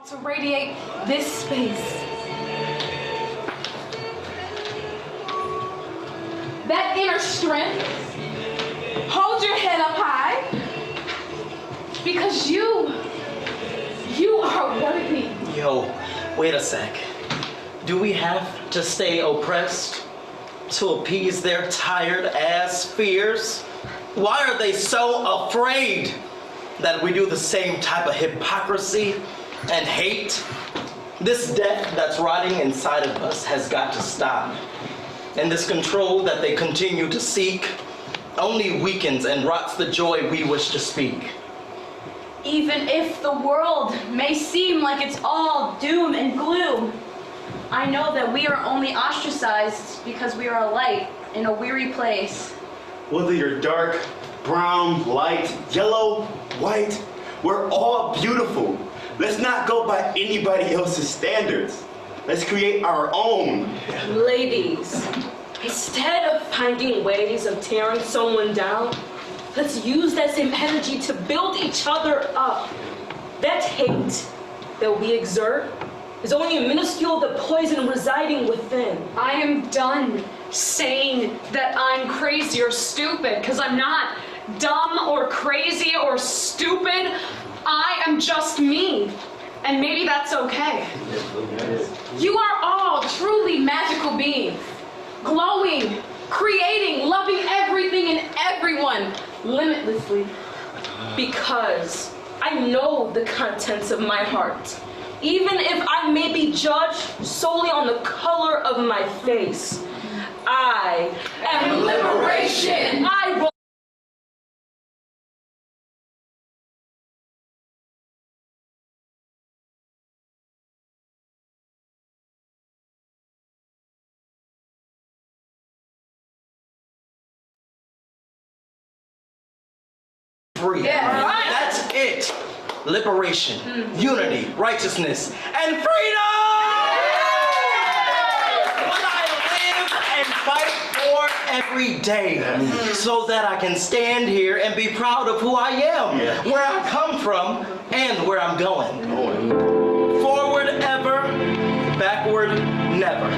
to radiate this space. That inner strength. Hold your head up high. Because you are worthy. Yo, wait a sec. Do we have to stay oppressed to appease their tired ass fears? Why are they so afraid that we do the same type of hypocrisy and hate? This death that's rotting inside of us has got to stop. And this control that they continue to seek only weakens and rots the joy we wish to speak. Even if the world may seem like it's all doom and gloom, I know that we are only ostracized because we are a light in a weary place. Whether you're dark, brown, light, yellow, white, we're all beautiful. Let's not go by anybody else's standards. Let's create our own. Ladies, instead of finding ways of tearing someone down, let's use that same energy to build each other up. That hate that we exert is only a minuscule the poison residing within. I am done saying that I'm crazy or stupid, because I'm not dumb or crazy or stupid. I am just me, and maybe that's okay. You are all truly magical beings, glowing, creating, loving everything and everyone limitlessly. Because I know the contents of my heart, even if I may be judged solely on the color of my face. I am liberation. I will Free. Yeah. Right. That's it. Liberation, unity, righteousness, and freedom! What I live and fight for every day, so that I can stand here and be proud of who I am, where I come from, and where I'm going. Forward ever, backward never.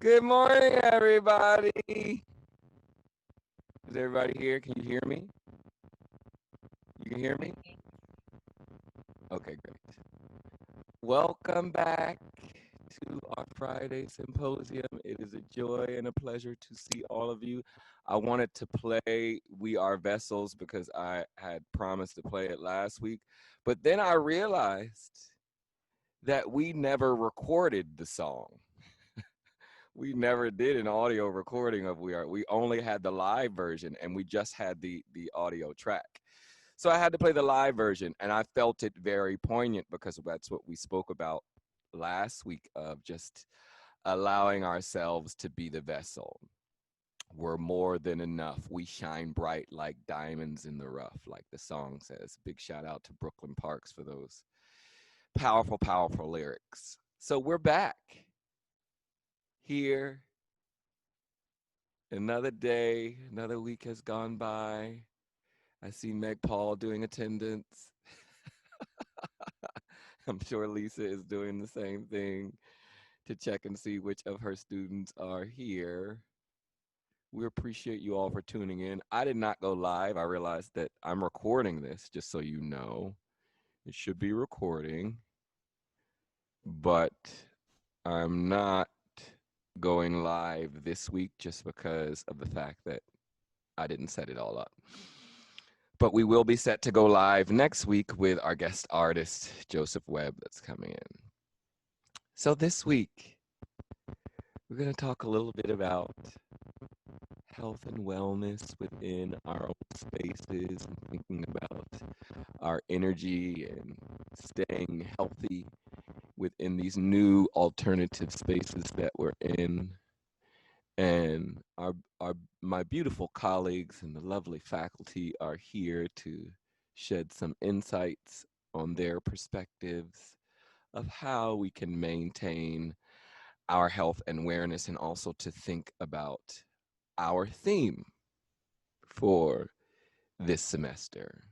Good morning, everybody. Is everybody here? Can you hear me? You can hear me? Okay, great. Welcome back to our Friday symposium. It is a joy and a pleasure to see all of you. I wanted to play We Are Vessels because I had promised to play it last week, but then I realized that we never recorded the song. We never did an audio recording of We Are. We only had the live version, and we just had the audio track. So I had to play the live version, and I felt it very poignant because that's what we spoke about last week, of just allowing ourselves to be the vessel. We're more than enough. We shine bright like diamonds in the rough, like the song says. Big shout out to Brooklyn Parks for those powerful, powerful lyrics. So we're back here. Another day, another week has gone by. I see Meg Paul doing attendance. I'm sure Lisa is doing the same thing to check and see which of her students are here. We appreciate you all for tuning in. I did not go live. I realized that I'm recording this, just so you know. It should be recording, but I'm not going live this week just because of the fact that I didn't set it all up. But we will be set to go live next week with our guest artist, Joseph Webb, that's coming in. So this week, we're going to talk a little bit about health and wellness within our own spaces and thinking about our energy and staying healthy within these new alternative spaces that we're in. And my beautiful colleagues and the lovely faculty are here to shed some insights on their perspectives of how we can maintain our health and awareness, and also to think about our theme for this semester.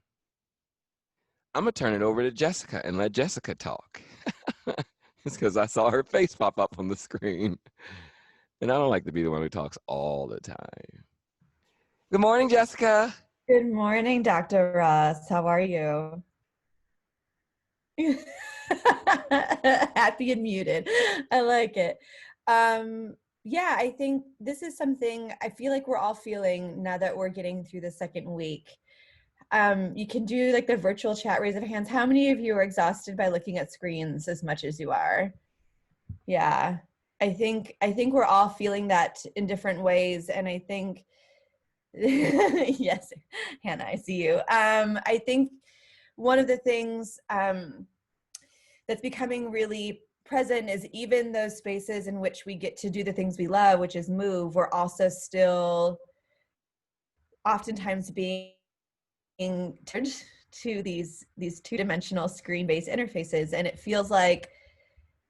I'm gonna turn it over to Jessica and let Jessica talk. It's because I saw her face pop up on the screen. And I don't like to be the one who talks all the time. Good morning, Jessica. Good morning, Dr. Ross. How are you? Happy and muted. I like it. Yeah, I think this is something I feel like we're all feeling now that we're getting through the second week. You can do like the virtual chat, raise of hands. How many of you are exhausted by looking at screens as much as you are? Yeah, I think we're all feeling that in different ways. And I think, yes, Hannah, I see you. I think one of the things that's becoming really present is even those spaces in which we get to do the things we love, which is move, we're also still oftentimes being turned to these two-dimensional screen-based interfaces. And it feels like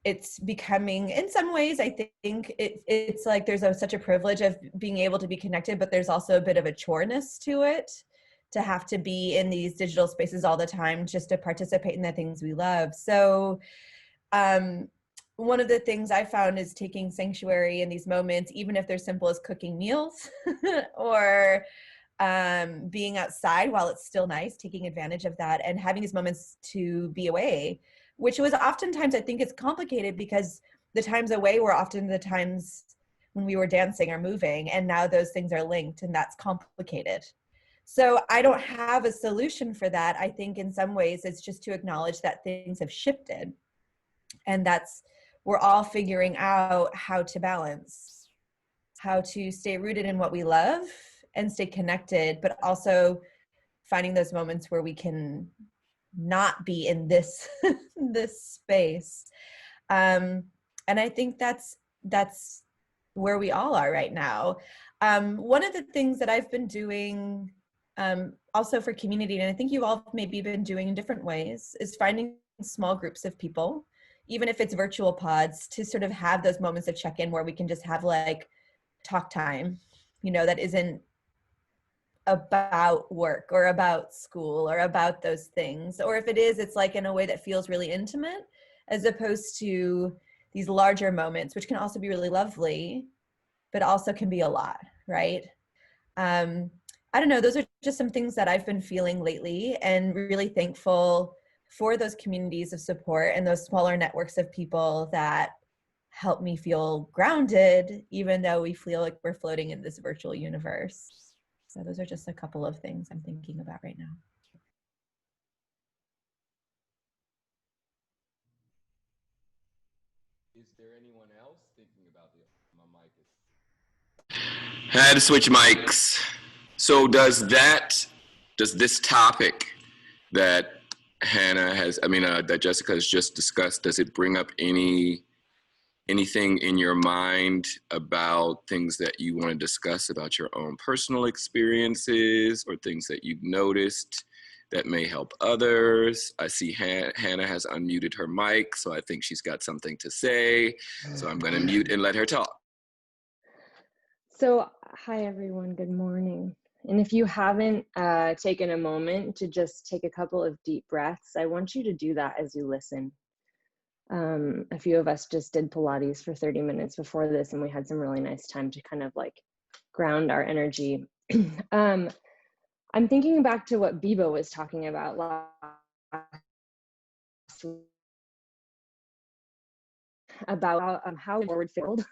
it's becoming, in some ways, I think it's like there's such a privilege of being able to be connected, but there's also a bit of a choreness to it, to have to be in these digital spaces all the time just to participate in the things we love. So one of the things I found is taking sanctuary in these moments, even if they're simple as cooking meals or being outside while it's still nice, taking advantage of that and having these moments to be away, which was oftentimes, I think it's complicated because the times away were often the times when we were dancing or moving, and now those things are linked, and that's complicated. So I don't have a solution for that. I think in some ways it's just to acknowledge that things have shifted, and we're all figuring out how to balance, how to stay rooted in what we love and stay connected, but also finding those moments where we can not be in this this space. And I think that's where we all are right now. One of the things that I've been doing also for community, and I think you all maybe been doing in different ways, is finding small groups of people, even if it's virtual pods, to sort of have those moments of check-in where we can just have like talk time, that isn't about work or about school or about those things. Or if it is, it's like in a way that feels really intimate, as opposed to these larger moments, which can also be really lovely, but also can be a lot, right? I don't know, those are just some things that I've been feeling lately, and really thankful for those communities of support and those smaller networks of people that help me feel grounded, even though we feel like we're floating in this virtual universe. So those are just a couple of things I'm thinking about right now. Is there anyone else thinking about my mic is Had to switch mics. So does this topic that that Jessica has just discussed, does it bring up anything in your mind about things that you want to discuss about your own personal experiences or things that you've noticed that may help others? I see Hannah has unmuted her mic, so I think she's got something to say. So I'm going to mute and let her talk. So, hi everyone, good morning. And if you haven't taken a moment to just take a couple of deep breaths, I want you to do that as you listen. A few of us just did Pilates for 30 minutes before this, and we had some really nice time to kind of like ground our energy. I'm thinking back to what Bibo was talking about last week, about how forward filled,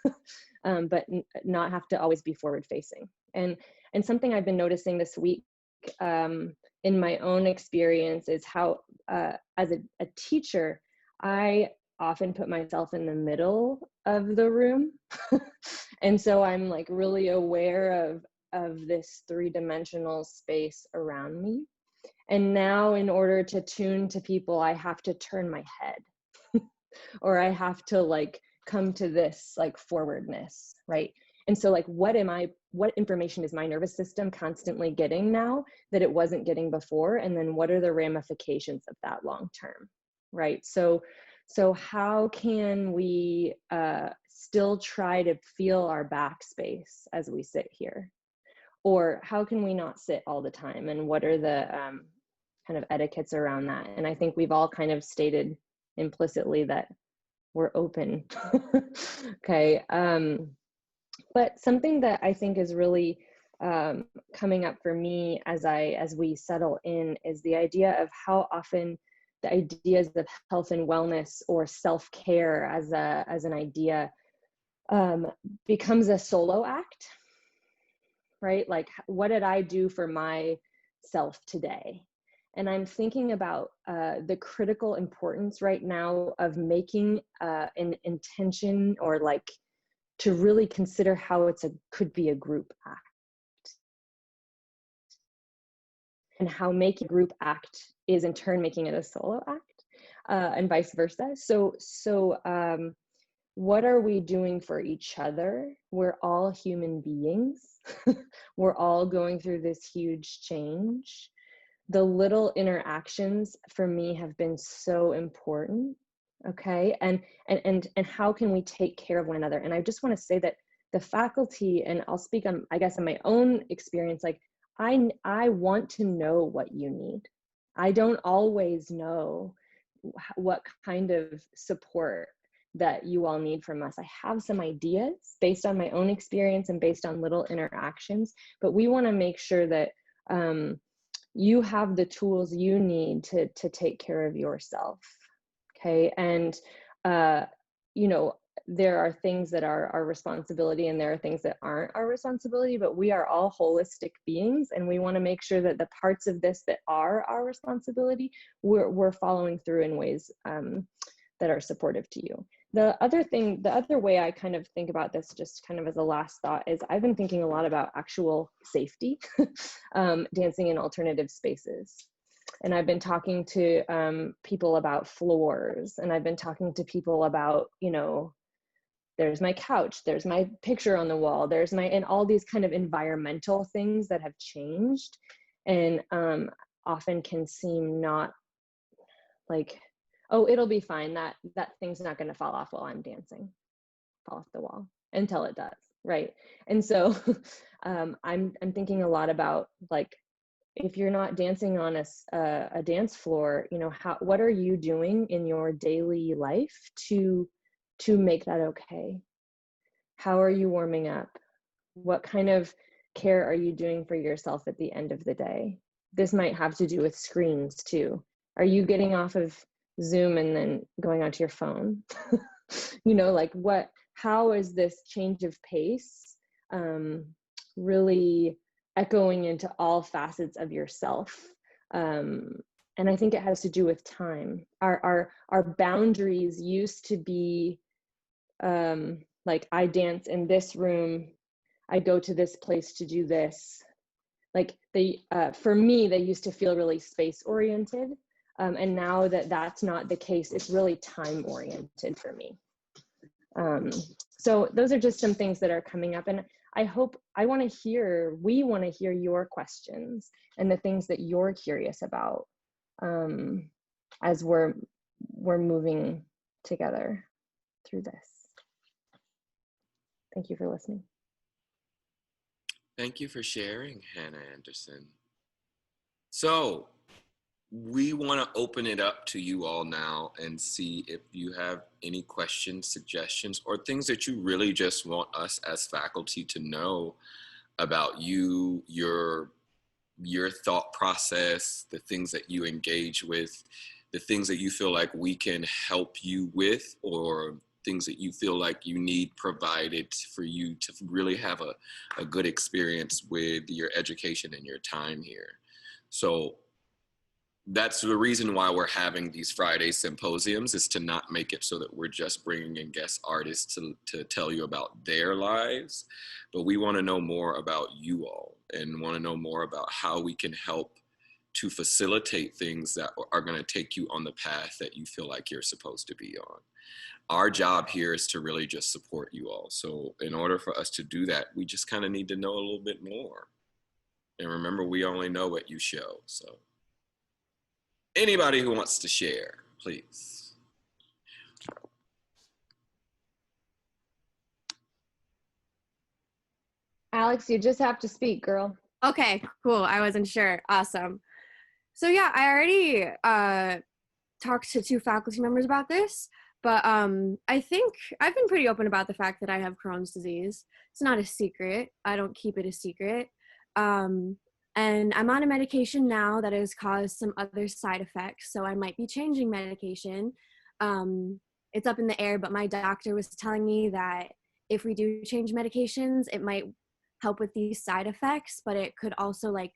but not have to always be forward facing. And something I've been noticing this week in my own experience is how, as a teacher, I often put myself in the middle of the room. And so I'm like really aware of this three-dimensional space around me. And now in order to tune to people, I have to turn my head or I have to like come to this like forwardness, right? And so like, what information is my nervous system constantly getting now that it wasn't getting before? And then what are the ramifications of that long term, right? So how can we still try to feel our backspace as we sit here? Or how can we not sit all the time? And what are the kind of etiquettes around that? And I think we've all kind of stated implicitly that we're open. Okay. But something that I think is really coming up for me as we settle in is the idea of how often the ideas of health and wellness or self-care as an idea becomes a solo act, right? Like, what did I do for myself today? And I'm thinking about the critical importance right now of making an intention, or like to really consider how could be a group act, and how making a group act is in turn making it a solo act, and vice versa. So what are we doing for each other? We're all human beings. We're all going through this huge change. The little interactions for me have been so important. Okay. And how can we take care of one another? And I just want to say that the faculty, and I'll speak on, I guess, on my own experience, like I want to know what you need. I don't always know what kind of support that you all need from us. I have some ideas based on my own experience and based on little interactions, but we want to make sure that you have the tools you need to take care of yourself. Okay. And, there are things that are our responsibility and there are things that aren't our responsibility, but we are all holistic beings, and we want to make sure that the parts of this that are our responsibility, we're following through in ways that are supportive to you. The other way I kind of think about this, just kind of as a last thought, is I've been thinking a lot about actual safety, dancing in alternative spaces. And I've been talking to people about floors, and I've been talking to people about, there's my couch, there's my picture on the wall, and all these kind of environmental things that have changed, and often can seem not like, oh, it'll be fine, that thing's not going to fall off while I'm dancing, fall off the wall, until it does, right? And so I'm thinking a lot about, like, if you're not dancing on a dance floor, what are you doing in your daily life to to make that okay? How are you warming up? What kind of care are you doing for yourself at the end of the day? This might have to do with screens too. Are you getting off of Zoom and then going onto your phone? Like how is this change of pace really echoing into all facets of yourself? And I think it has to do with time. Our boundaries used to be like, I dance in this room, I go to this place to do this. Like for me, they used to feel really space oriented. And now that that's not the case, it's really time oriented for me. So those are just some things that are coming up. And we want to hear your questions and the things that you're curious about as we're moving together through this. Thank you for listening. Thank you for sharing, Hannah Anderson. So we want to open it up to you all now and see if you have any questions, suggestions, or things that you really just want us as faculty to know about you, your thought process, the things that you engage with, the things that you feel like we can help you with, or things that you feel like you need provided for you to really have a good experience with your education and your time here. So that's the reason why we're having these Friday symposiums, is to not make it so that we're just bringing in guest artists to tell you about their lives, but we want to know more about you all and want to know more about how we can help to facilitate things that are going to take you on the path that you feel like you're supposed to be on. Our job here is to really just support you all. So in order for us to do that, we just kind of need to know a little bit more. And remember, we only know what you show. So anybody who wants to share, please. Alex, you just have to speak, girl. Okay, cool. I wasn't sure. Awesome. So yeah, I already talked to 2 faculty members about this, but I think I've been pretty open about the fact that I have Crohn's disease. It's not a secret. I don't keep it a secret. And I'm on a medication now that has caused some other side effects, so I might be changing medication. It's up in the air, but my doctor was telling me that if we do change medications, it might help with these side effects, but it could also like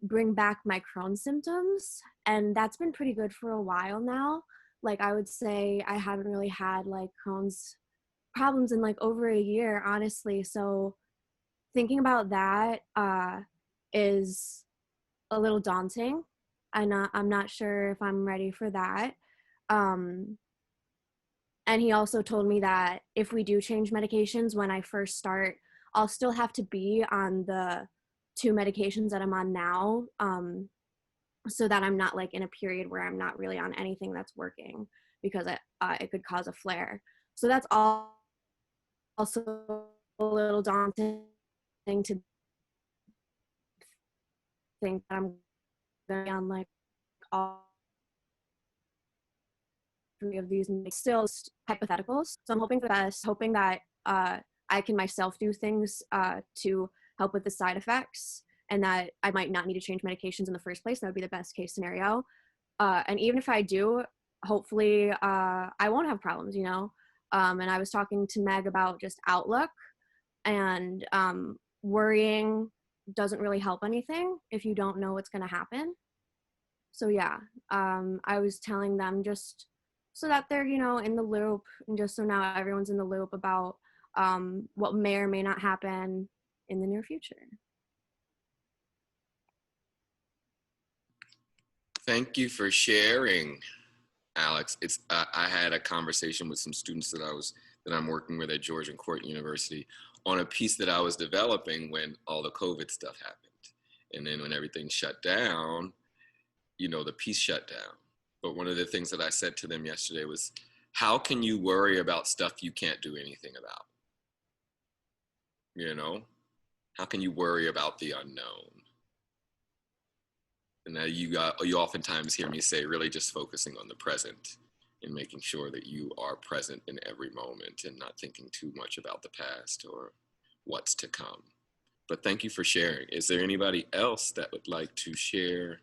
bring back my Crohn's symptoms, and that's been pretty good for a while now. Like I would say I haven't really had like Crohn's problems in like over a year, honestly. So thinking about that is a little daunting. I'm not sure if I'm ready for that. And he also told me that if we do change medications, when I first start, I'll still have to be on the 2 medications that I'm on now, so that I'm not like in a period where I'm not really on anything that's working, because it could cause a flare. So that's all also a little daunting to think that I'm going to be on like all 3 of these, still hypotheticals. So I'm hoping for the best, hoping that I can myself do things to help with the side effects, and that I might not need to change medications in the first place. That would be the best case scenario. And even if I do, hopefully I won't have problems, you know? And I was talking to Meg about just outlook, and worrying doesn't really help anything if you don't know what's going to happen. So yeah, I was telling them just so that they're, you know, in the loop, and just so now everyone's in the loop about what may or may not happen in the near future. Thank you for sharing, Alex. It's I had a conversation with some students that I'm working with at Georgia and Court University on a piece that I was developing when all the COVID stuff happened. And then when everything shut down, you know, the piece shut down. But one of the things that I said to them yesterday was, how can you worry about stuff you can't do anything about? You know, how can you worry about the unknown? And now you oftentimes hear me say, really just focusing on the present and making sure that you are present in every moment and not thinking too much about the past or what's to come. But thank you for sharing. Is there anybody else that would like to share?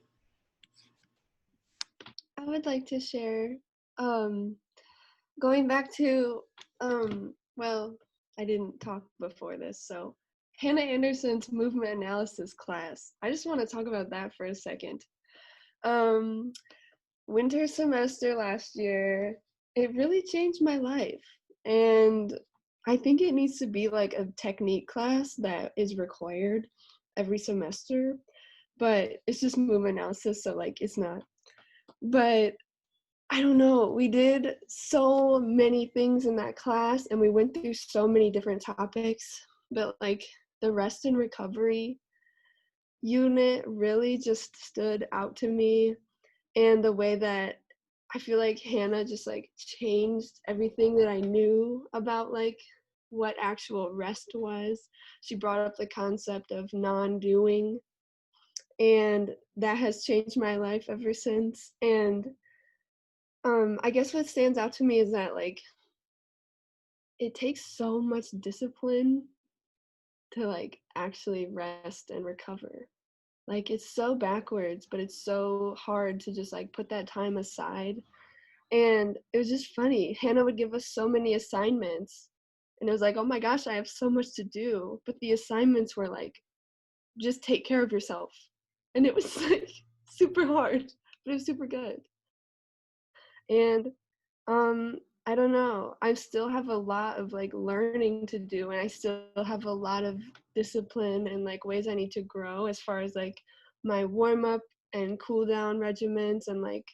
I would like to share, going back to, well, I didn't talk before this, so Hannah Anderson's movement analysis class. I just want to talk about that for a second. Winter semester last year, it really changed my life. And I think it needs to be like a technique class that is required every semester, but it's just movement analysis, so like it's not. But I don't know, we did so many things in that class and we went through so many different topics, but like the rest and recovery unit really just stood out to me, and the way that I feel like Hannah just like changed everything that I knew about like what actual rest was. She brought up the concept of non-doing, and that has changed my life ever since. And I guess what stands out to me is that like it takes so much discipline to like actually rest and recover. Like it's so backwards, but it's so hard to just like put that time aside. And it was just funny. Hannah would give us so many assignments, and it was like, oh my gosh, I have so much to do. But the assignments were like, just take care of yourself. And it was like super hard, but it was super good. And I don't know. I still have a lot of like learning to do, and I still have a lot of discipline and like ways I need to grow as far as like my warm up and cool down regimens and like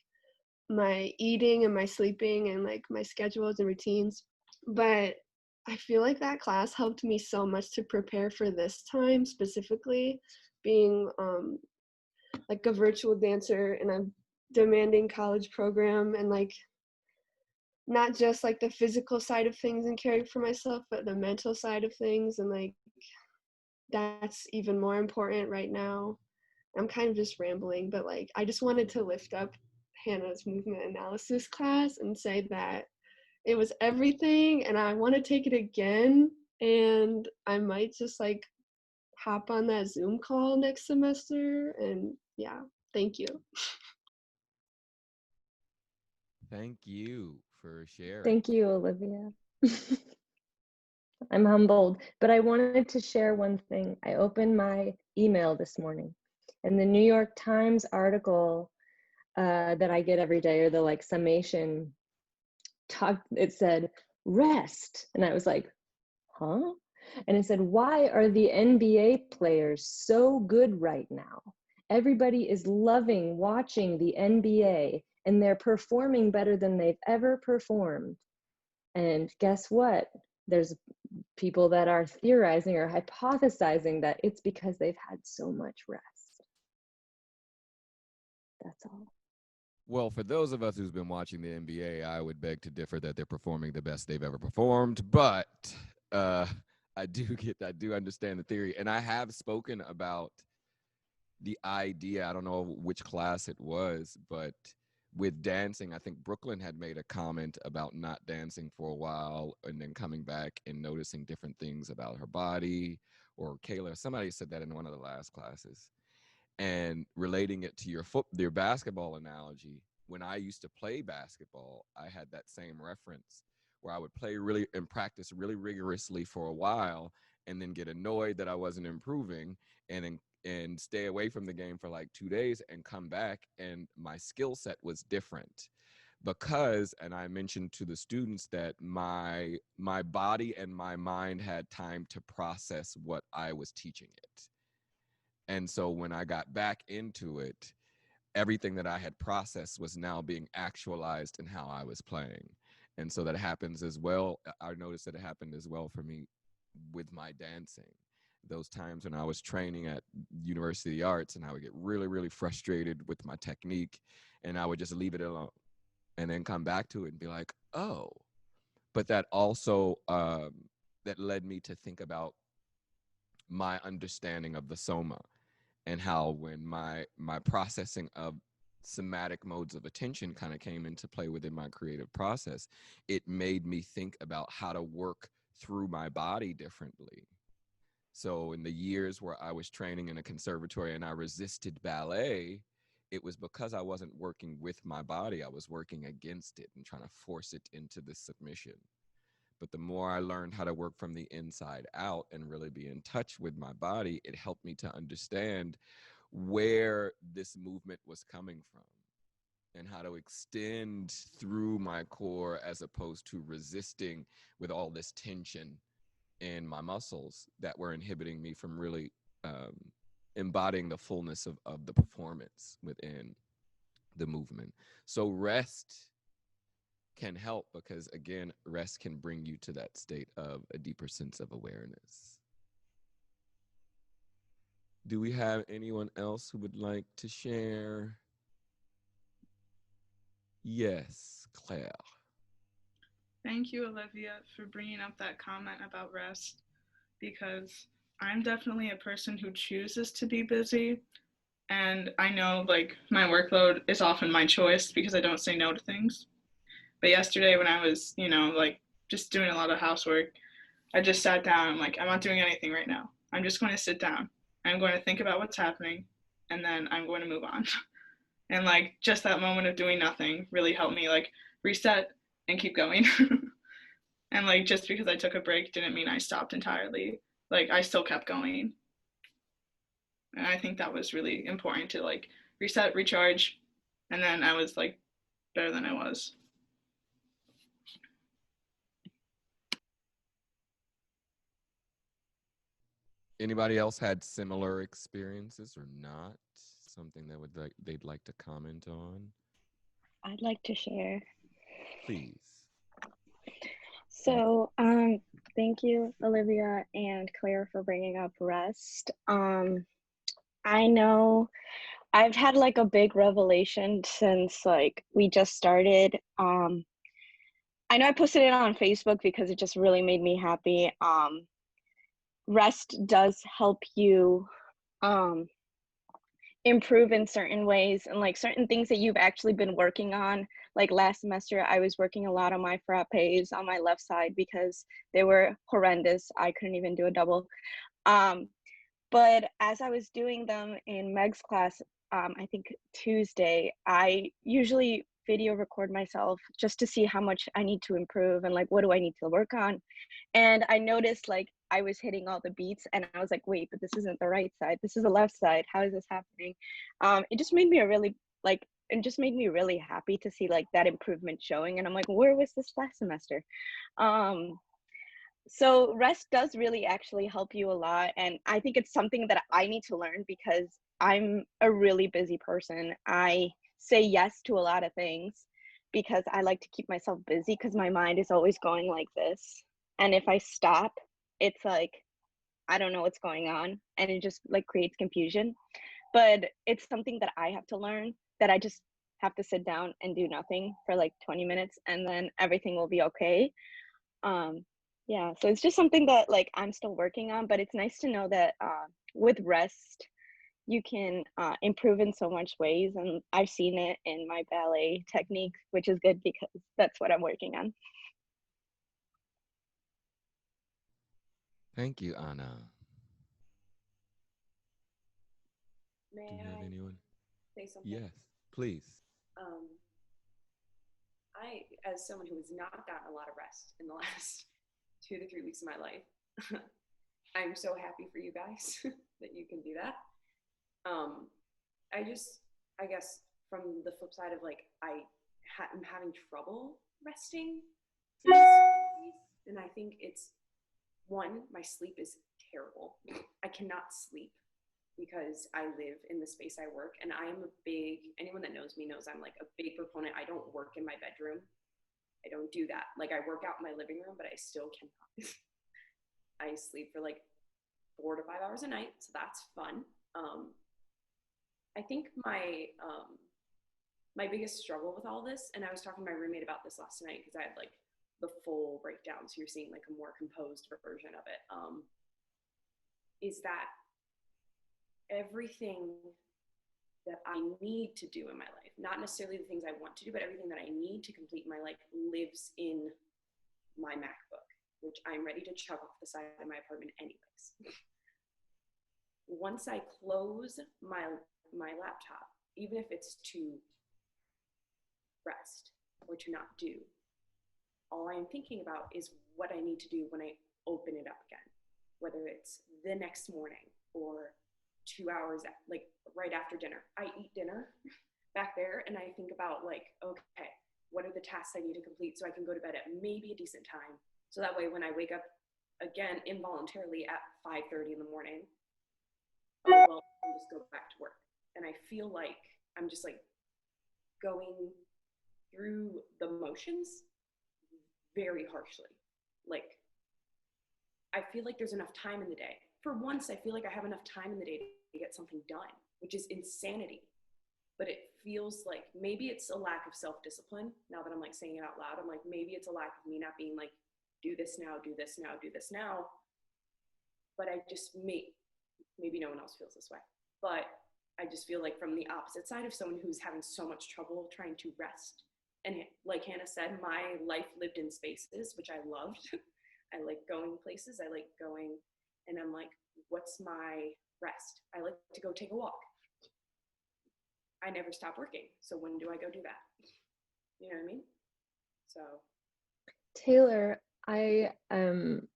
my eating and my sleeping and like my schedules and routines. But I feel like that class helped me so much to prepare for this time, specifically being like a virtual dancer in a demanding college program, and like not just like the physical side of things and caring for myself, but the mental side of things. And like that's even more important right now. I'm kind of just rambling, but like I just wanted to lift up Hannah's movement analysis class and say that it was everything, and I want to take it again, and I might just like hop on that Zoom call next semester. And yeah, thank you. Thank you for sharing. Thank you, Olivia. I'm humbled, but I wanted to share one thing. I opened my email this morning, and the New York Times article that I get every day, or the like summation, it said rest, and I was like, huh? And it said, why are the NBA players so good right now? Everybody is loving watching the NBA, and they're performing better than they've ever performed. And guess what? There's people that are theorizing or hypothesizing that it's because they've had so much rest. That's all. Well, for those of us who's been watching the NBA, I would beg to differ that they're performing the best they've ever performed. But I do understand the theory, and I have spoken about the idea. I don't know which class it was, but with dancing, I think Brooklyn had made a comment about not dancing for a while and then coming back and noticing different things about her body. Or Kayla, somebody said that in one of the last classes. And relating it to your basketball analogy, when I used to play basketball, I had that same reference where I would play really and practice really rigorously for a while, and then get annoyed that I wasn't improving, and stay away from the game for like 2 days and come back, and my skill set was different because, and I mentioned to the students that my body and my mind had time to process what I was teaching it. And so when I got back into it, everything that I had processed was now being actualized in how I was playing. And so that happens as well. I noticed that it happened as well for me with my dancing. Those times when I was training at University of the Arts, and I would get really, really frustrated with my technique, and I would just leave it alone and then come back to it and be like, oh. But that also, that led me to think about my understanding of the soma, and how when my processing of somatic modes of attention kind of came into play within my creative process, it made me think about how to work through my body differently. So in the years where I was training in a conservatory and I resisted ballet, it was because I wasn't working with my body. I was working against it and trying to force it into the submission. But the more I learned how to work from the inside out and really be in touch with my body, it helped me to understand where this movement was coming from and how to extend through my core as opposed to resisting with all this tension in my muscles that were inhibiting me from really embodying the fullness of the performance within the movement. So rest can help because, again, rest can bring you to that state of a deeper sense of awareness. Do we have anyone else who would like to share? Yes, Claire. Thank you, Olivia, for bringing up that comment about rest, because I'm definitely a person who chooses to be busy. And I know like my workload is often my choice because I don't say no to things. But yesterday when I was, like just doing a lot of housework, I just sat down. I'm like, I'm not doing anything right now. I'm just going to sit down. I'm going to think about what's happening and then I'm going to move on. And like just that moment of doing nothing really helped me like reset and keep going. And like just because I took a break didn't mean I stopped entirely. Like I still kept going. And I think that was really important to like reset, recharge, and then I was like better than I was. Anybody else had similar experiences or not? Something that they'd like to comment on? I'd like to share. Please. So, thank you, Olivia and Claire, for bringing up rest. I know I've had like a big revelation since like we just started. I know I posted it on Facebook because it just really made me happy. Rest does help you improve in certain ways, and like certain things that you've actually been working on. Like last semester, I was working a lot on my frappes on my left side because they were horrendous. I couldn't even do a double. But as I was doing them in Meg's class, I think Tuesday, I usually video record myself just to see how much I need to improve and like what do I need to work on. And I noticed like I was hitting all the beats and I was like, wait, but this isn't the right side. This is the left side. How is this happening? It just made me really happy to see like that improvement showing. And I'm like, where was this last semester? So rest does really actually help you a lot. And I think it's something that I need to learn because I'm a really busy person. I say yes to a lot of things because I like to keep myself busy because my mind is always going like this. And if I stop, it's like, I don't know what's going on. And it just like creates confusion. But it's something that I have to learn, that I just have to sit down and do nothing for like 20 minutes and then everything will be okay. Yeah, so it's just something that like I'm still working on, but it's nice to know that with rest, you can improve in so much ways. And I've seen it in my ballet technique, which is good because that's what I'm working on. Thank you, Anna. May Do you have I anyone? say something? Yes, please. I, as someone who has not gotten a lot of rest in the last 2 to 3 weeks of my life, I'm so happy for you guys that you can do that. I guess from the flip side of like, I'm having trouble resting, and I think it's, one, my sleep is terrible. I cannot sleep because I live in the space I work, and I am anyone that knows me knows I'm like a big proponent. I don't work in my bedroom. I don't do that. Like I work out in my living room, but I still cannot. I sleep for like 4 to 5 hours a night, so that's fun. I think my biggest struggle with all this, and I was talking to my roommate about this last night because I had like the full breakdown, so you're seeing like a more composed version of it, is that everything that I need to do in my life. Not necessarily the things I want to do, but everything that I need to complete my life lives in my MacBook, which I'm ready to chug off the side of my apartment anyways. Once I close my laptop, even if it's to rest or to not do, all I'm thinking about is what I need to do when I open it up again, whether it's the next morning or 2 hours, like right after dinner. I eat dinner back there and I think about like, okay, what are the tasks I need to complete so I can go to bed at maybe a decent time. So that way when I wake up again involuntarily at 5:30 in the morning, oh, well, I'll just go back to work. And I feel like I'm just like going through the motions very harshly. Like, I feel like there's enough time in the day. For once, I feel like I have enough time in the day to get something done, which is insanity. But it feels like maybe it's a lack of self-discipline. Now that I'm like saying it out loud, I'm like, maybe it's a lack of me not being like, do this now, do this now, do this now. But I just, maybe no one else feels this way, but I just feel like from the opposite side of someone who's having so much trouble trying to rest. And like Hannah said, my life lived in spaces, which I loved. I like going places, I like going, and I'm like, what's my rest? I like to go take a walk. I never stop working, so when do I go do that? You know what I mean? So. Taylor, I am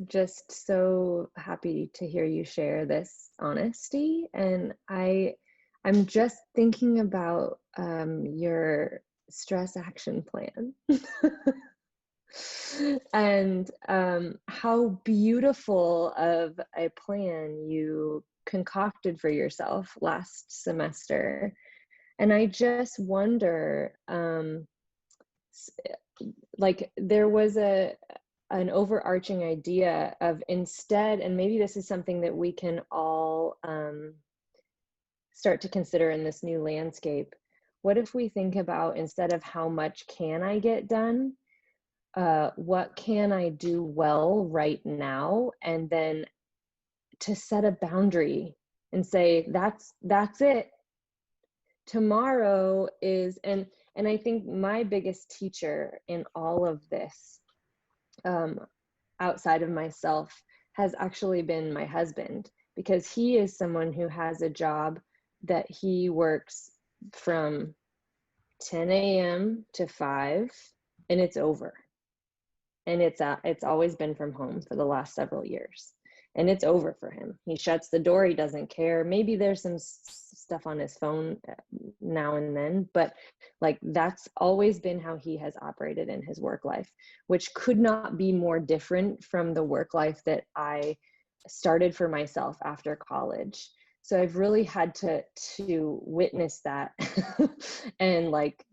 just so happy to hear you share this honesty, and I'm just thinking about your stress action plan and how beautiful of a plan you concocted for yourself last semester. And I just wonder, like there was an overarching idea of instead, and maybe this is something that we can all start to consider in this new landscape. What if we think about, instead of how much can I get done, what can I do well right now, and then to set a boundary and say, that's it. Tomorrow is, and I think my biggest teacher in all of this, outside of myself, has actually been my husband, because he is someone who has a job that he works from 10 a.m. to 5, and it's over. And it's always been from home for the last several years. And it's over for him. He shuts the door, he doesn't care. Maybe there's some stuff on his phone now and then, but like that's always been how he has operated in his work life, which could not be more different from the work life that I started for myself after college. So I've really had to witness that. And like,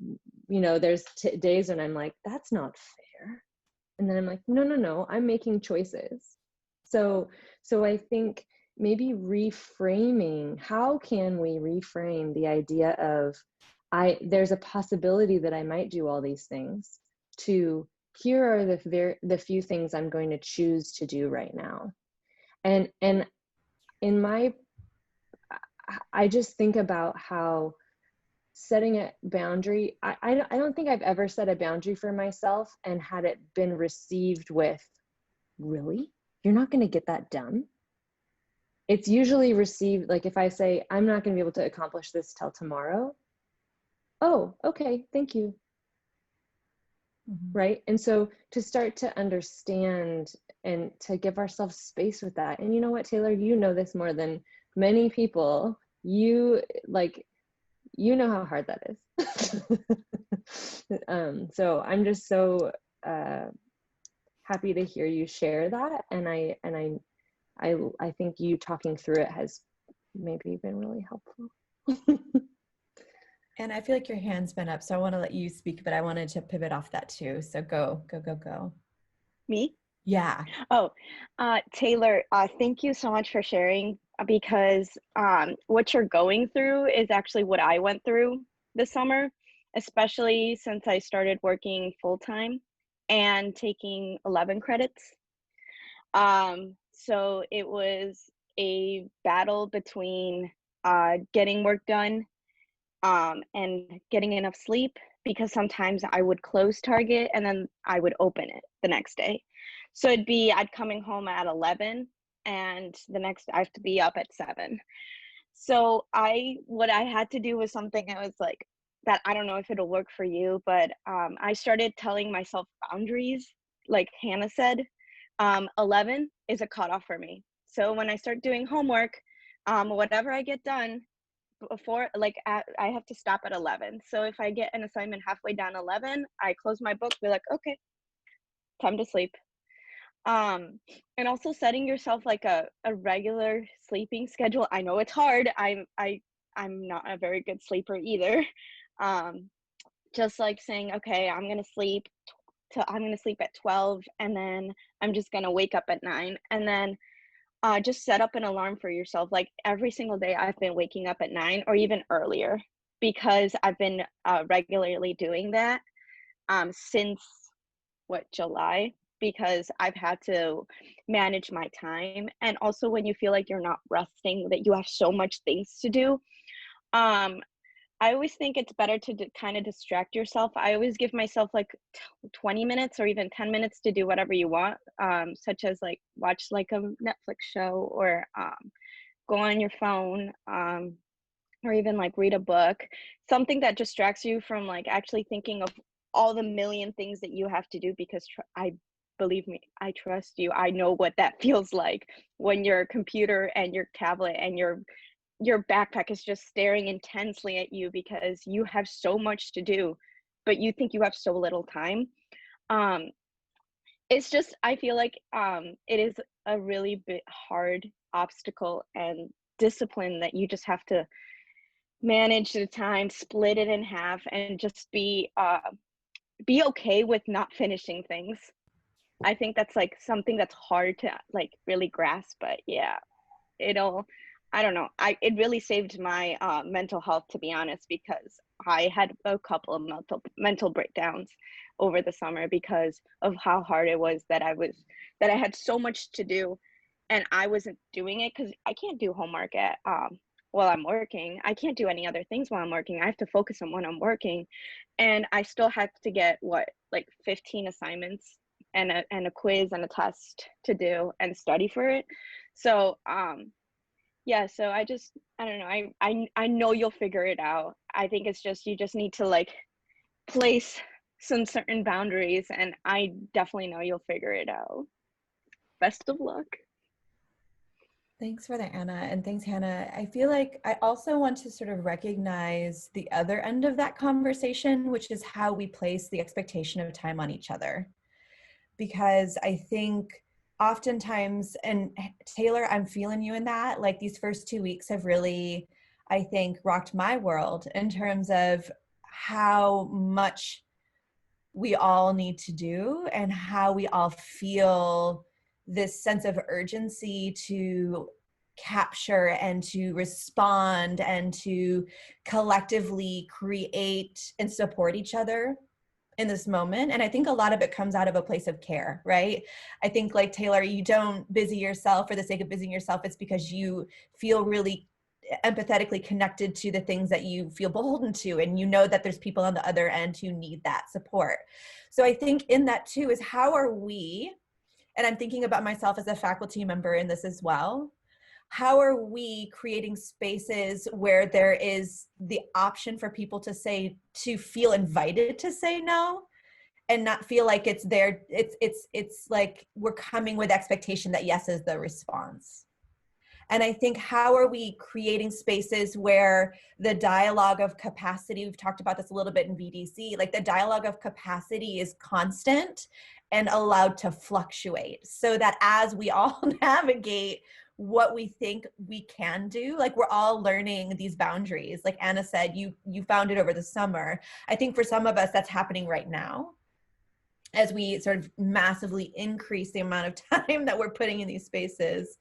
you know, there's days when I'm like, that's not fair. And then I'm like, no, I'm making choices. So I think maybe reframing, how can we reframe the idea of, there's a possibility that I might do all these things, to here are the few things I'm going to choose to do right now. And in I just think about how setting a boundary, I don't think I've ever set a boundary for myself and had it been received with, really? You're not going to get that done? It's usually received, like if I say, I'm not going to be able to accomplish this till tomorrow. Oh, okay, thank you. Mm-hmm. Right? And so to start to understand and to give ourselves space with that. And you know what, Taylor, you know this more than many people. You know how hard that is. So I'm just so happy to hear you share that, and I think you talking through it has maybe been really helpful. And I feel like your hand's been up, so I want to let you speak, but I wanted to pivot off that too. So go. Me? Yeah. Oh, Taylor, thank you so much for sharing, because what you're going through is actually what I went through this summer, especially since I started working full-time and taking 11 credits. So it was a battle between getting work done and getting enough sleep, because sometimes I would close Target and then I would open it the next day. So it'd be I'd coming home at 11 and the next I have to be up at 7. So what I had to do was something I was like that I don't know if it'll work for you, but I started telling myself boundaries. Like Hannah said, 11 is a cutoff for me. So when I start doing homework, whatever I get done before, I have to stop at 11. So if I get an assignment halfway down 11, I close my book, be like, okay, time to sleep. And also setting yourself like a regular sleeping schedule. I know it's hard. I'm not a very good sleeper either. Just like saying, okay, I'm gonna sleep at 12, and then I'm just gonna wake up at 9, and then just set up an alarm for yourself. Like every single day, I've been waking up at 9 or even earlier, because I've been regularly doing that since July, because I've had to manage my time. And also when you feel like you're not resting, that you have so much things to do, I always think it's better to kind of distract yourself. I always give myself like 20 minutes or even 10 minutes to do whatever you want, such as like watch like a Netflix show, or go on your phone, or even like read a book, something that distracts you from like actually thinking of all the million things that you have to do, because believe me, I trust you. I know what that feels like when your computer and your tablet and your backpack is just staring intensely at you because you have so much to do, but you think you have so little time. It's just, I feel like it is a really hard obstacle and discipline that you just have to manage the time, split it in half, and just be okay with not finishing things. I think that's like something that's hard to like really grasp, but yeah, I don't know. It really saved my mental health, to be honest, because I had a couple of mental breakdowns over the summer because of how hard it was that I had so much to do, and I wasn't doing it because I can't do homework while I'm working. I can't do any other things while I'm working. I have to focus on when I'm working, and I still have to get like 15 assignments and a quiz and a test to do and study for it. So yeah, so I don't know. I know you'll figure it out. I think it's just you just need to like place some certain boundaries, and I definitely know you'll figure it out. Best of luck. Thanks for that, Anna, and thanks, Hannah. I feel like I also want to sort of recognize the other end of that conversation, which is how we place the expectation of time on each other. Because I think oftentimes, and Taylor, I'm feeling you in that, like these first 2 weeks have really, I think, rocked my world in terms of how much we all need to do and how we all feel this sense of urgency to capture and to respond and to collectively create and support each other in this moment. And I think a lot of it comes out of a place of care, right? I think like Taylor, you don't busy yourself for the sake of busying yourself. It's because you feel really empathetically connected to the things that you feel beholden to, and you know that there's people on the other end who need that support. So I think in that too is how are we, and I'm thinking about myself as a faculty member in this as well, how are we creating spaces where there is the option for people to feel invited to say no, and not feel like it's there, it's like we're coming with expectation that yes is the response. And I think how are we creating spaces where the dialogue of capacity, we've talked about this a little bit in VDC, like the dialogue of capacity is constant and allowed to fluctuate, so that as we all navigate what we think we can do, like we're all learning these boundaries. Like Anna said, you found it over the summer. I think for some of us that's happening right now as we sort of massively increase the amount of time that we're putting in these spaces.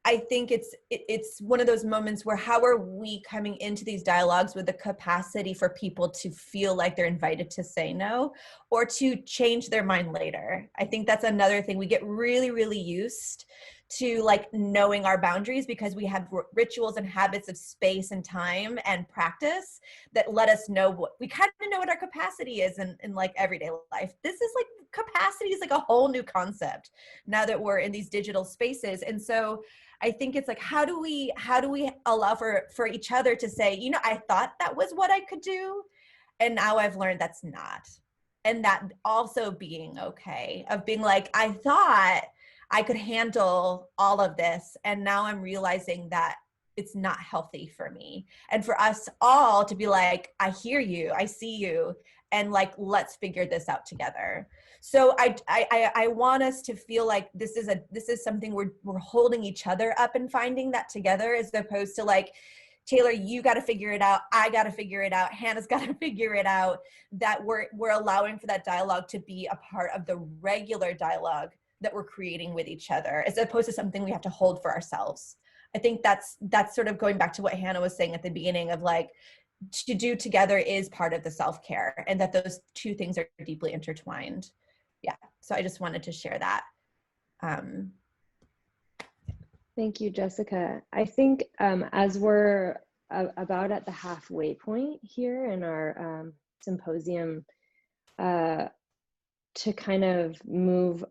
I think it's one of those moments where how are we coming into these dialogues with the capacity for people to feel like they're invited to say no or to change their mind later. I think that's another thing. We get really, really used to like knowing our boundaries, because we have rituals and habits of space and time and practice that let us know what we kind of know what our capacity is in like everyday life. This is like, capacity is like a whole new concept now that we're in these digital spaces. And so I think it's like, how do we allow for each other to say, you know, I thought that was what I could do, and now I've learned that's not. And that also being okay, of being like, I thought I could handle all of this, and now I'm realizing that it's not healthy for me. And for us all to be like, I hear you, I see you, and like, let's figure this out together. So I want us to feel like this is something we're holding each other up and finding that together, as opposed to like, Taylor, you got to figure it out, I got to figure it out, Hannah's got to figure it out. That we're allowing for that dialogue to be a part of the regular dialogue that we're creating with each other, as opposed to something we have to hold for ourselves. I think that's sort of going back to what Hannah was saying at the beginning, of like, to do together is part of the self-care, and that those two things are deeply intertwined. Yeah, so I just wanted to share that. Thank you, Jessica. I think as we're about at the halfway point here in our symposium, to kind of move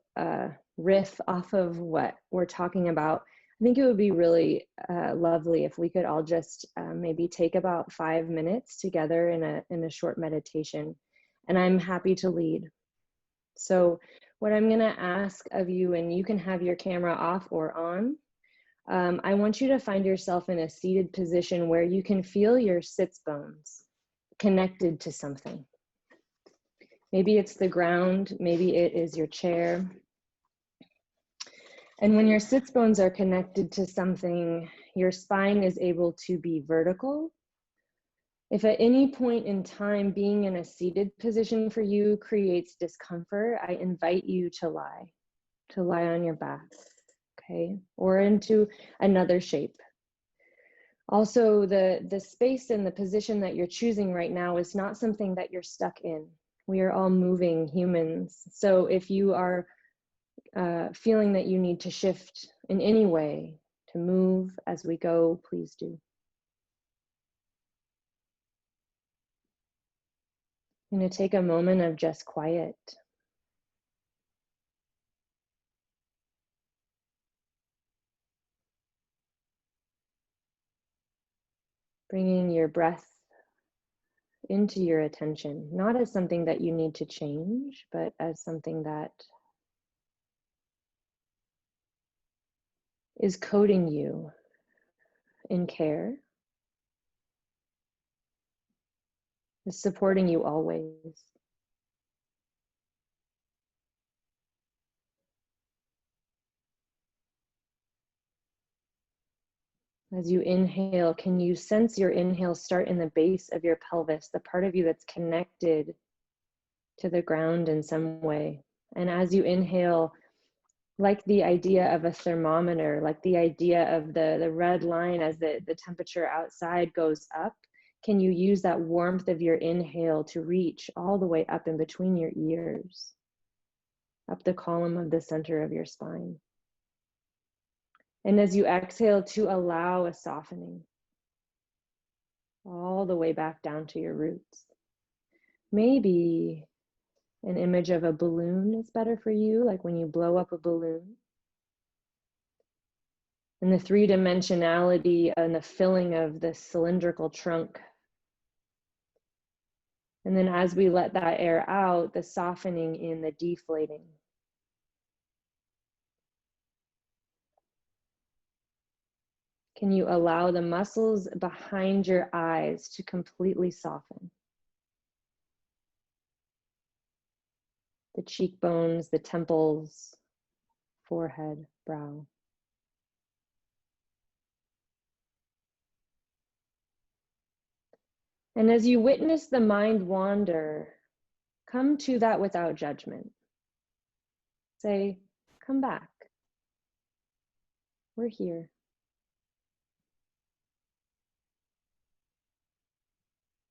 riff off of what we're talking about, I think it would be really lovely if we could all just maybe take about 5 minutes together in a short meditation, and I'm happy to lead. So what I'm going to ask of you, and you can have your camera off or on, I want you to find yourself in a seated position where you can feel your sits bones connected to something. Maybe it's the ground, maybe it is your chair. And when your sits bones are connected to something, your spine is able to be vertical. If at any point in time being in a seated position for you creates discomfort, I invite you to lie on your back, okay? Or into another shape. Also, the space and the position that you're choosing right now is not something that you're stuck in. We are all moving humans. So if you are feeling that you need to shift in any way, to move as we go, please do. I'm going to take a moment of just quiet. Bringing your breath into your attention, not as something that you need to change, but as something that is coding you in care, is supporting you always. As you inhale, can you sense your inhale start in the base of your pelvis, the part of you that's connected to the ground in some way? And as you inhale, like the idea of a thermometer, like the idea of the red line as the temperature outside goes up, can you use that warmth of your inhale to reach all the way up in between your ears, up the column of the center of your spine? And as you exhale, to allow a softening all the way back down to your roots. Maybe an image of a balloon is better for you, like when you blow up a balloon. And the three-dimensionality and the filling of the cylindrical trunk. And then as we let that air out, the softening in the deflating. Can you allow the muscles behind your eyes to completely soften? The cheekbones, the temples, forehead, brow. And as you witness the mind wander, come to that without judgment. Say, come back. We're here.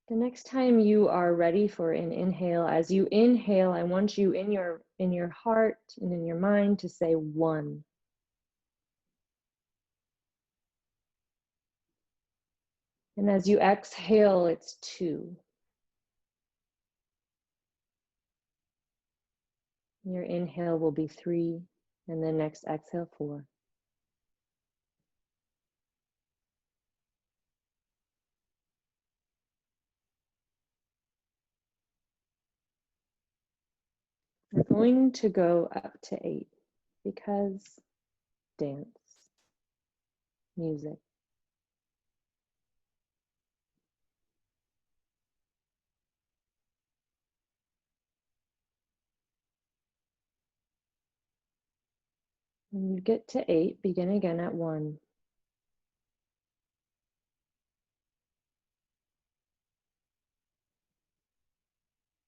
The next time you are ready for an inhale, as you inhale, I want you in your heart and in your mind to say 1. And as you exhale, it's 2. Your inhale will be 3, and the next exhale, 4. We're going to go up to 8 because dance, music. When you get to 8, begin again at 1.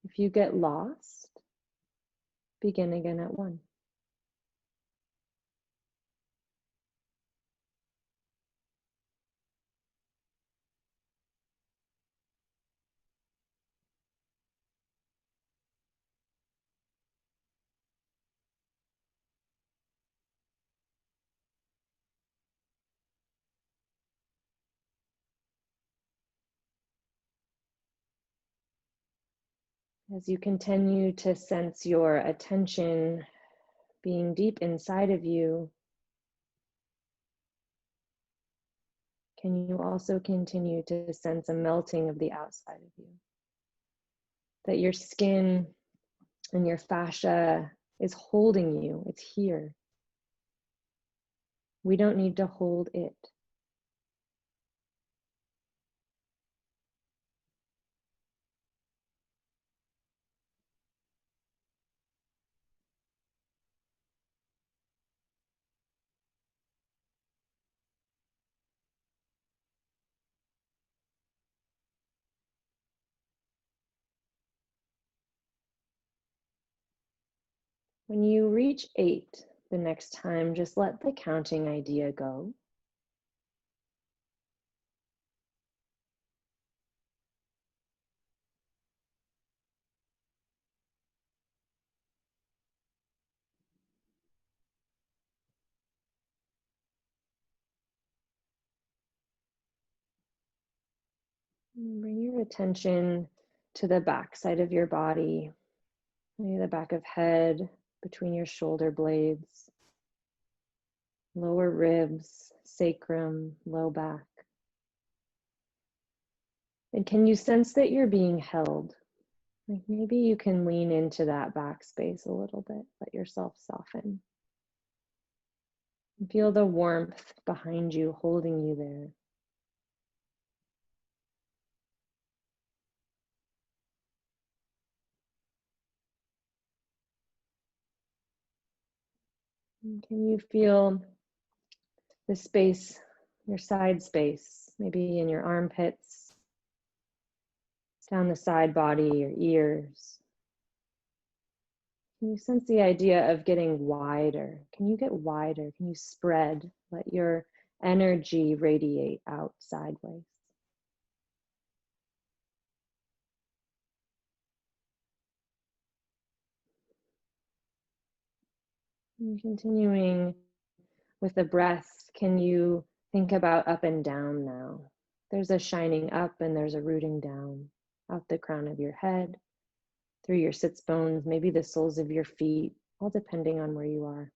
If you get lost, begin again at 1. As you continue to sense your attention being deep inside of you, can you also continue to sense a melting of the outside of you? That your skin and your fascia is holding you, it's here. We don't need to hold it. When you reach 8 the next time, just let the counting idea go. Bring your attention to the back side of your body, maybe the back of head, between your shoulder blades, lower ribs, sacrum, low back. And can you sense that you're being held? Like maybe you can lean into that back space a little bit, let yourself soften. And feel the warmth behind you holding you there. And can you feel the space, your side space, maybe in your armpits, down the side body, your ears? Can you sense the idea of getting wider? Can you get wider? Can you spread? Let your energy radiate out sideways. And continuing with the breath, can you think about up and down now? There's a shining up and there's a rooting down, out the crown of your head, through your sits bones, maybe the soles of your feet, all depending on where you are.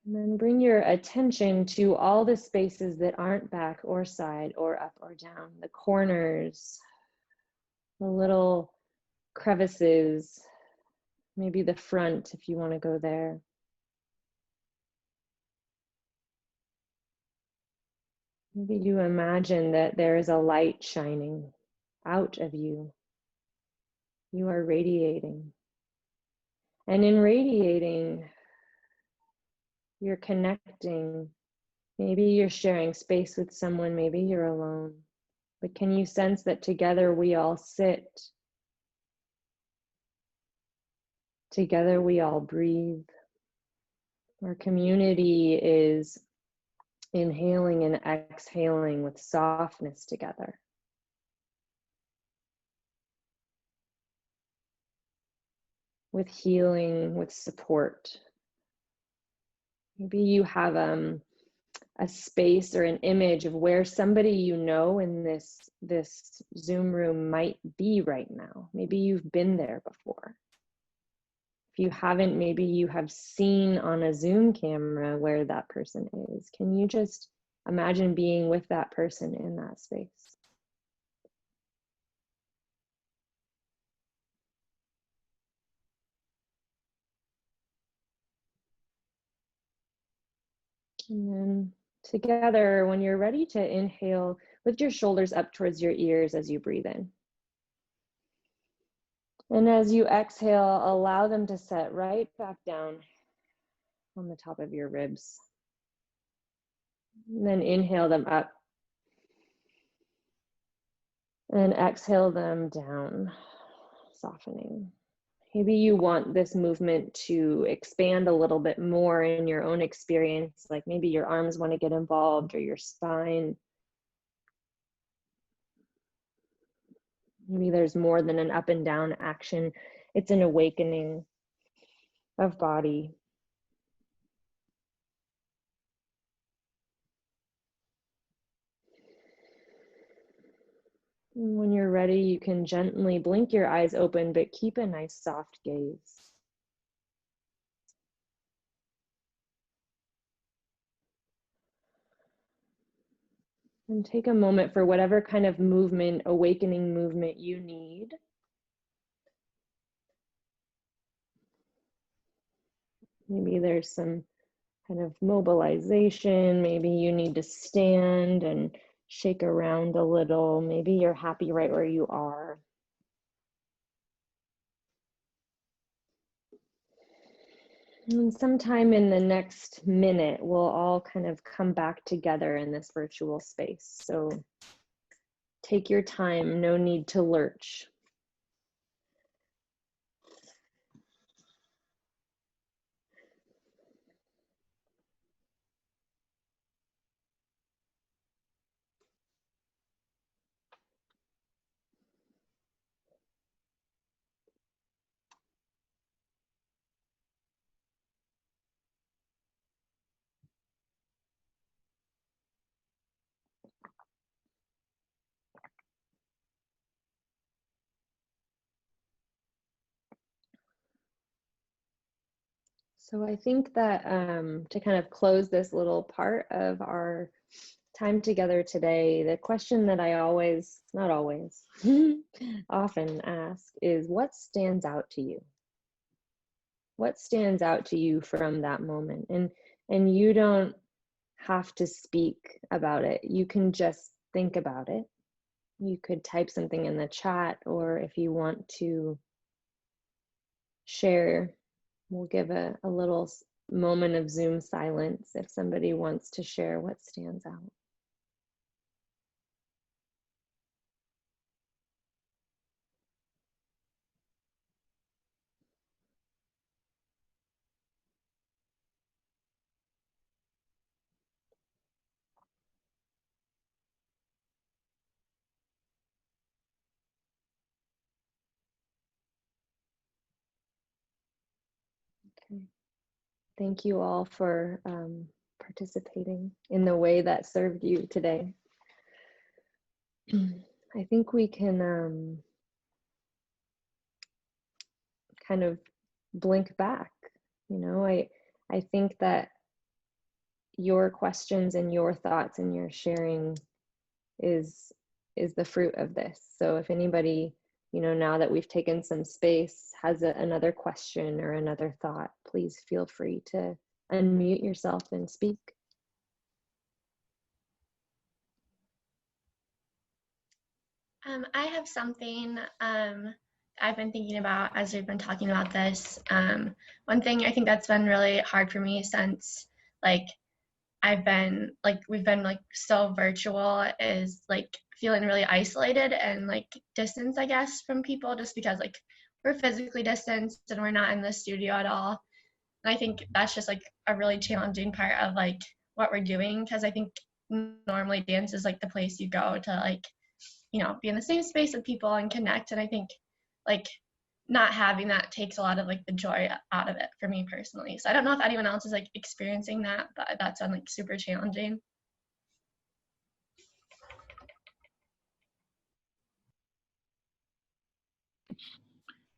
And then bring your attention to all the spaces that aren't back or side or up or down, the corners, the little crevices, maybe the front if you want to go there. Maybe you imagine that there is a light shining out of you. You are radiating. And in radiating, you're connecting. Maybe you're sharing space with someone, maybe you're alone. But can you sense that together we all sit? Together we all breathe. Our community is inhaling and exhaling with softness together. With healing, with support. Maybe you have a space or an image of where somebody you know in this Zoom room might be right now. Maybe you've been there before. If you haven't, maybe you have seen on a Zoom camera where that person is. Can you just imagine being with that person in that space? And then together, when you're ready to inhale, lift your shoulders up towards your ears as you breathe in. And as you exhale, allow them to set right back down on the top of your ribs. And then inhale them up. And exhale them down, softening. Maybe you want this movement to expand a little bit more in your own experience, like maybe your arms want to get involved or your spine. Maybe there's more than an up and down action. It's an awakening of body. And when you're ready, you can gently blink your eyes open, but keep a nice soft gaze. And take a moment for whatever kind of movement, awakening movement you need. Maybe there's some kind of mobilization. Maybe you need to stand and shake around a little. Maybe you're happy right where you are. And sometime in the next minute, we'll all kind of come back together in this virtual space. So take your time, no need to lurch. So I think that to kind of close this little part of our time together today, the question that I always, not always, often ask is, what stands out to you? What stands out to you from that moment? And you don't have to speak about it. You can just think about it. You could type something in the chat, or if you want to share, we'll give a little moment of Zoom silence if somebody wants to share what stands out. Okay. Thank you all for participating in the way that served you today. I think we can kind of blink back. You know, I think that your questions and your thoughts and your sharing is the fruit of this. So if anybody, you know, now that we've taken some space, has another question or another thought, please feel free to unmute yourself and speak. I have something I've been thinking about as we've been talking about this. One thing I think that's been really hard for me since we've been so virtual is feeling really isolated and distance, I guess, from people, just because we're physically distanced and we're not in the studio at all. And I think that's just a really challenging part of what we're doing, because I think normally dance is the place you go to be in the same space with people and connect. And I think not having that takes a lot of like the joy out of it for me personally. So I don't know if anyone else is like experiencing that, but that's been like super challenging.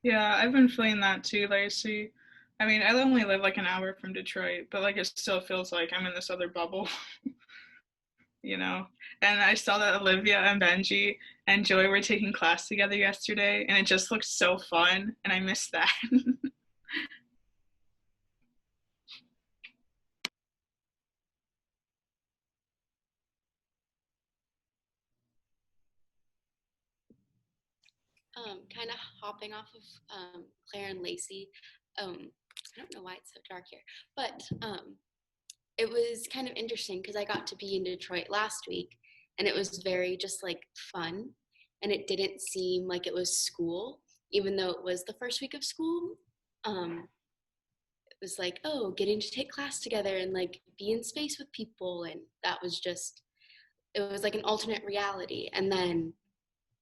Yeah, I've been feeling that too, Lacey. I mean, I only live like an hour from Detroit, but like it still feels like I'm in this other bubble, you know? And I saw that Olivia and Benji and Joy were taking class together yesterday, and it just looked so fun, and I miss that. Kind of hopping off of Claire and Lacey. I don't know why it's so dark here, but it was kind of interesting because I got to be in Detroit last week, and it was very just like fun, and it didn't seem like it was school, even though it was the first week of school. It was like, oh, getting to take class together and like be in space with people, and that was just, it was like an alternate reality. And then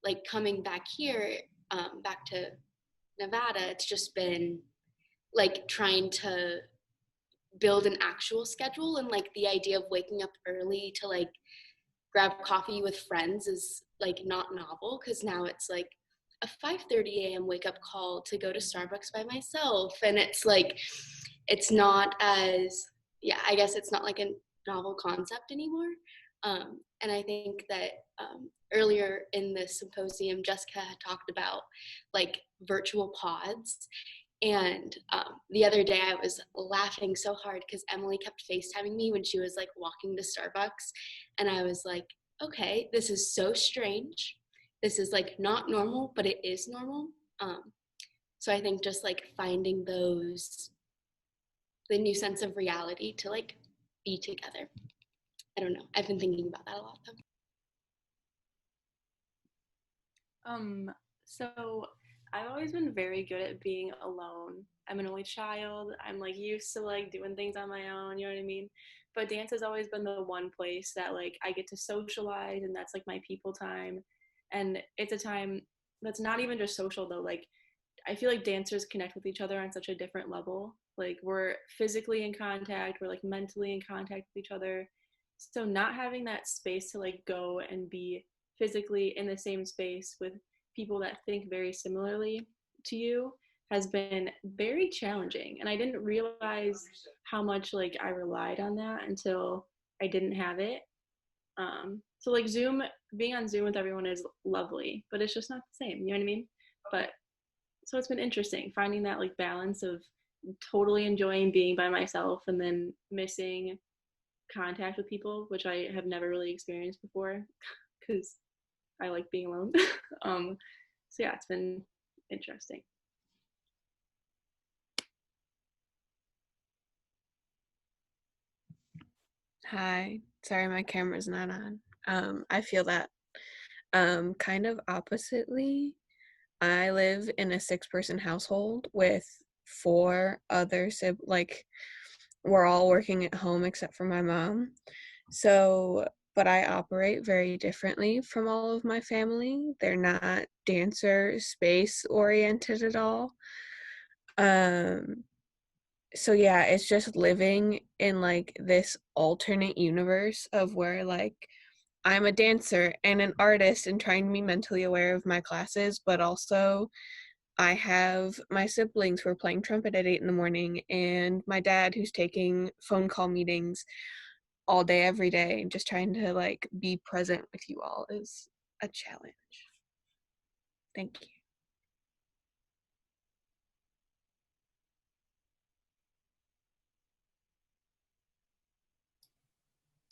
like coming back here, back to Nevada, it's just been like trying to build an actual schedule, and like the idea of waking up early to like grab coffee with friends is like not novel, because now it's like a 5:30 a.m. wake up call to go to Starbucks by myself, and it's like it's not as, yeah, I guess it's not like a novel concept anymore. And I think that earlier in the symposium, Jessica had talked about like virtual pods. And the other day I was laughing so hard because Emily kept FaceTiming me when she was like walking to Starbucks. And I was like, okay, this is so strange. This is like not normal, but it is normal. So I think just like finding those, the new sense of reality to like be together. I don't know. I've been thinking about that a lot though. So I've always been very good at being alone. I'm an only child. I'm like used to like doing things on my own, you know what I mean? But dance has always been the one place that like I get to socialize, and that's like my people time. And it's a time that's not even just social though. Like I feel like dancers connect with each other on such a different level. Like we're physically in contact, we're like mentally in contact with each other. So not having that space to like go and be physically in the same space with people that think very similarly to you has been very challenging. And I didn't realize how much like I relied on that until I didn't have it. So like Zoom, being on Zoom with everyone is lovely, but it's just not the same, you know what I mean? But so it's been interesting finding that like balance of totally enjoying being by myself and then missing contact with people, which I have never really experienced before because I like being alone. So yeah, it's been interesting. Hi. Sorry, my camera's not on. I feel that kind of oppositely. I live in a 6-person household with 4 other like we're all working at home except for my mom. So, but I operate very differently from all of my family. They're not dancer space oriented at all. So yeah, it's just living in like this alternate universe of where like I'm a dancer and an artist and trying to be mentally aware of my classes, but also I have my siblings who are playing trumpet at 8 in the morning and my dad who's taking phone call meetings all day, every day, and just trying to like be present with you all is a challenge. Thank you.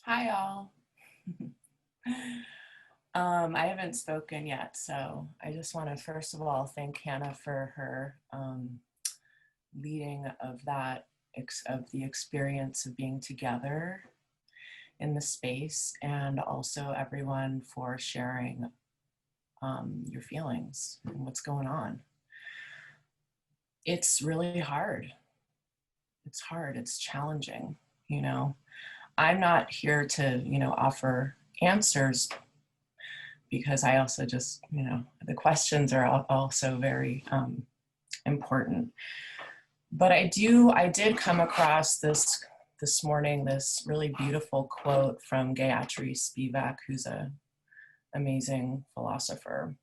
Hi, all. I haven't spoken yet, so I just want to first of all thank Hannah for her leading of that of the experience of being together in the space, and also everyone for sharing your feelings and what's going on. It's really hard. It's hard. It's challenging. You know, I'm not here to offer answers, because I also just, the questions are also very important. But I did come across this morning, this really beautiful quote from Gayatri Spivak, who's an amazing philosopher.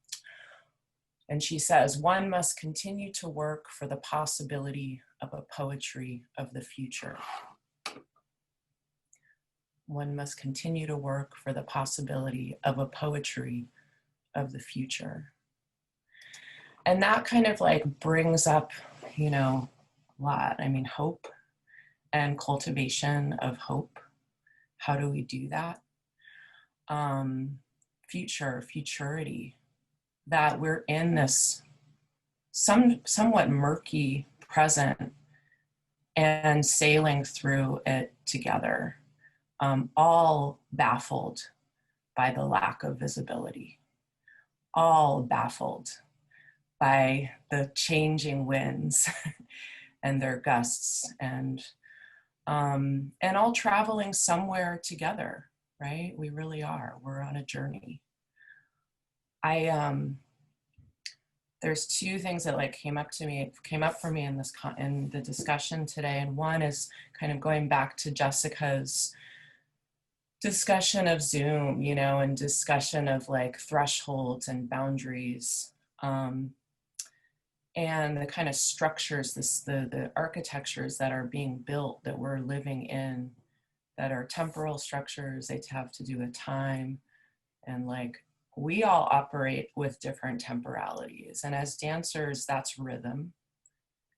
And she says, "One must continue to work for the possibility of a poetry of the future." One must continue to work for the possibility of a poetry of the future. And that kind of like brings up, you know, a lot. I mean, hope and cultivation of hope. How do we do that? Futurity, that we're in this somewhat murky present and sailing through it together, all baffled by the lack of visibility, all baffled by the changing winds and their gusts, and all traveling somewhere together, right? We really are. We're on a journey. There's two things that like came up for me in in the discussion today, and one is kind of going back to Jessica's discussion of Zoom, you know, and discussion of like thresholds and boundaries, and the kind of structures, the architectures that are being built that we're living in, that are temporal structures. They have to do with time, and like we all operate with different temporalities, and as dancers, that's rhythm,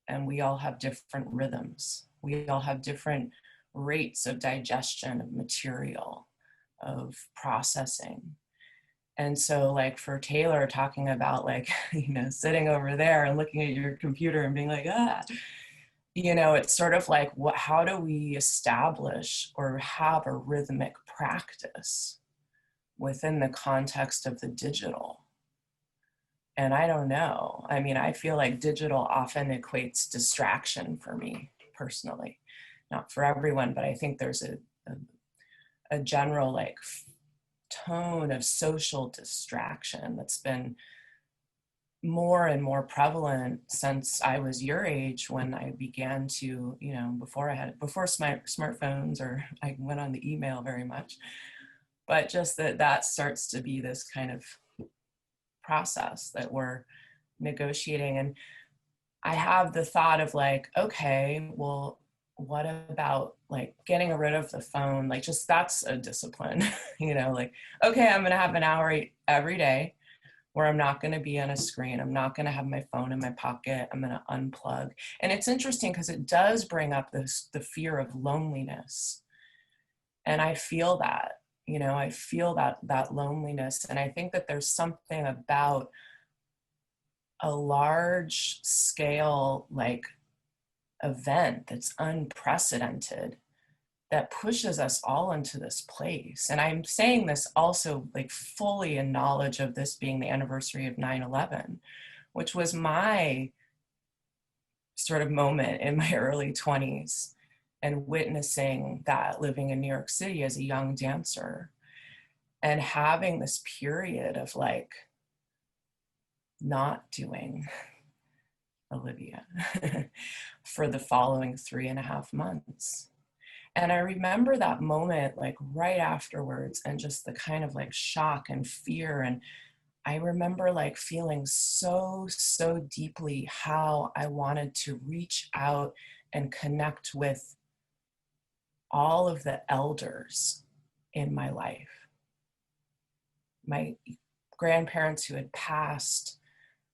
and we all have different rhythms. We all have different rates of digestion of material, of processing. And so like for Taylor talking about like, you know, sitting over there and looking at your computer and being like, you know, it's sort of like, how do we establish or have a rhythmic practice within the context of the digital? And I don't know. I mean, I feel like digital often equates distraction for me personally, not for everyone, but I think there's a general like tone of social distraction that's been more and more prevalent since I was your age, when I began to, you know, before smartphones, or I went on the email very much, but just that starts to be this kind of process that we're negotiating. And I have the thought of like, okay, well, what about like getting rid of the phone? Like just that's a discipline, you know, like, okay, I'm gonna have an hour every day where I'm not gonna be on a screen. I'm not gonna have my phone in my pocket. I'm gonna unplug. And it's interesting because it does bring up the fear of loneliness. And I feel that, you know, I feel that loneliness. And I think that there's something about a large scale like event that's unprecedented that pushes us all into this place. And I'm saying this also like fully in knowledge of this being the anniversary of 9/11, which was my sort of moment in my early 20s, and witnessing that living in New York City as a young dancer and having this period of like not doing Olivia for the following 3.5 months. And I remember that moment like right afterwards, and just the kind of like shock and fear. And I remember like feeling so deeply how I wanted to reach out and connect with all of the elders in my life. My grandparents who had passed,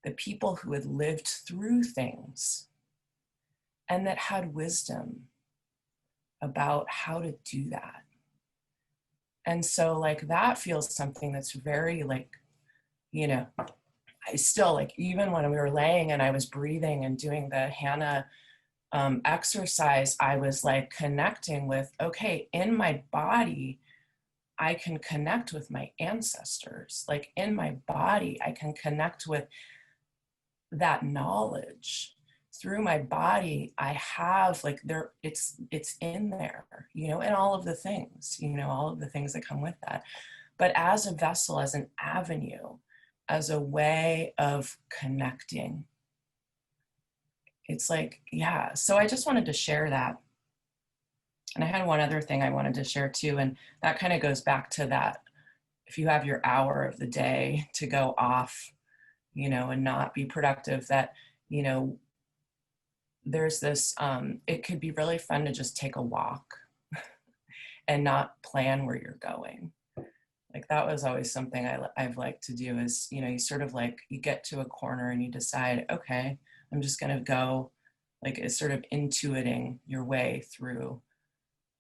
the people who had lived through things and that had wisdom about how to do that. And so like that feels something that's very like, you know, I still like, even when we were laying and I was breathing and doing the Hannah exercise, I was like connecting with, okay, in my body, I can connect with my ancestors. Like in my body, I can connect with that knowledge. Through my body, I have like it's in there, you know, and all of the things, you know, all of the things that come with that. But as a vessel, as an avenue, as a way of connecting it's like, yeah. So I just wanted to share that. And I had one other thing I wanted to share too, and that kind of goes back to that. If you have your hour of the day to go off, and not be productive, that, there's this, it could be really fun to just take a walk and not plan where you're going. Like that was always something I've liked to do is, you sort of like, you get to a corner and you decide, okay, I'm just going to go, like it's sort of intuiting your way through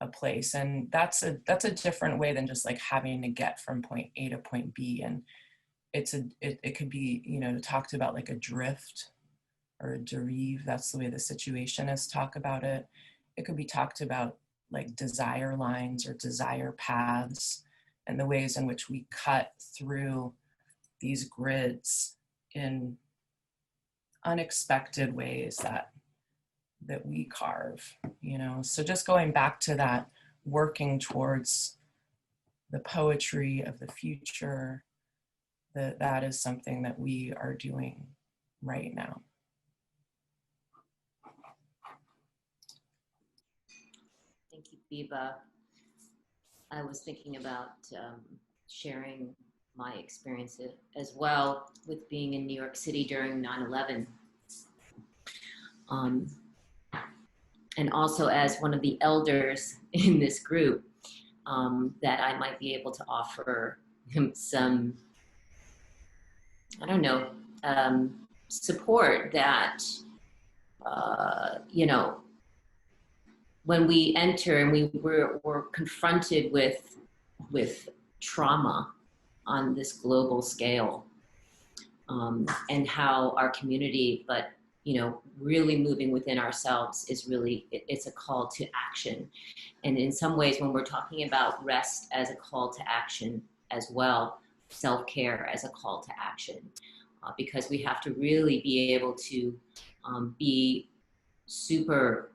a place. And that's a different way than just like having to get from point A to point B. And it could be, talked about like a drift or a derive. That's the way the situationists talk about it. It could be talked about like desire lines or desire paths, and the ways in which we cut through these grids in unexpected ways that we carve, So just going back to that, working towards the poetry of the future, that is something that we are doing right now. Thank you, Biba. I was thinking about sharing my experience as well with being in New York City during 9/11. And also as one of the elders in this group, that I might be able to offer him some, I don't know, support that, when we enter and we're confronted with trauma on this global scale, and how our community, but really moving within ourselves is really, it's a call to action. And in some ways, when we're talking about rest as a call to action as well, self-care as a call to action, because we have to really be able to be super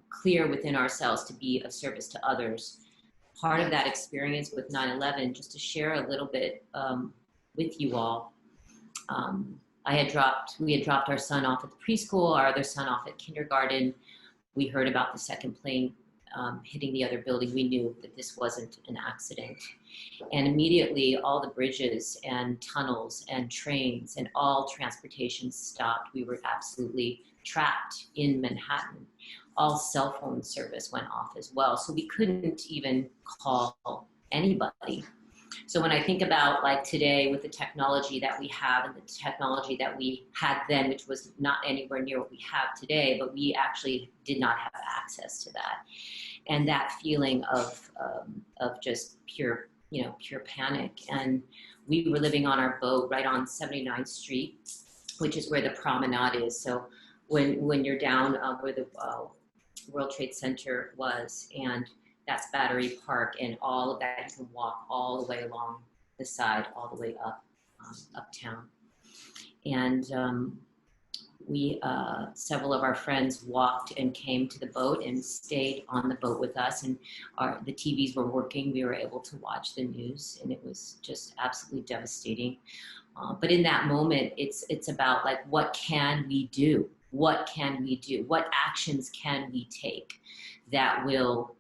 clear within ourselves to be of service to others. Part of that experience with 9/11, just to share a little bit with you all, we had dropped our son off at the preschool, our other son off at kindergarten. We heard about the second plane hitting the other building. We knew that this wasn't an accident. And immediately all the bridges and tunnels and trains and all transportation stopped. We were absolutely trapped in Manhattan. All cell phone service went off as well. So we couldn't even call anybody. So when I think about like today with the technology that we have and the technology that we had then, which was not anywhere near what we have today, but we actually did not have access to that. And that feeling of just pure panic. And we were living on our boat right on 79th Street, which is where the promenade is. So when you're down where the World Trade Center was, and that's Battery Park, and all of that, you can walk all the way along the side, all the way up, uptown. And we, several of our friends walked and came to the boat and stayed on the boat with us, and the TVs were working. We were able to watch the news, and it was just absolutely devastating. But in that moment, it's about like, what can we do? What can we do? What actions can we take that will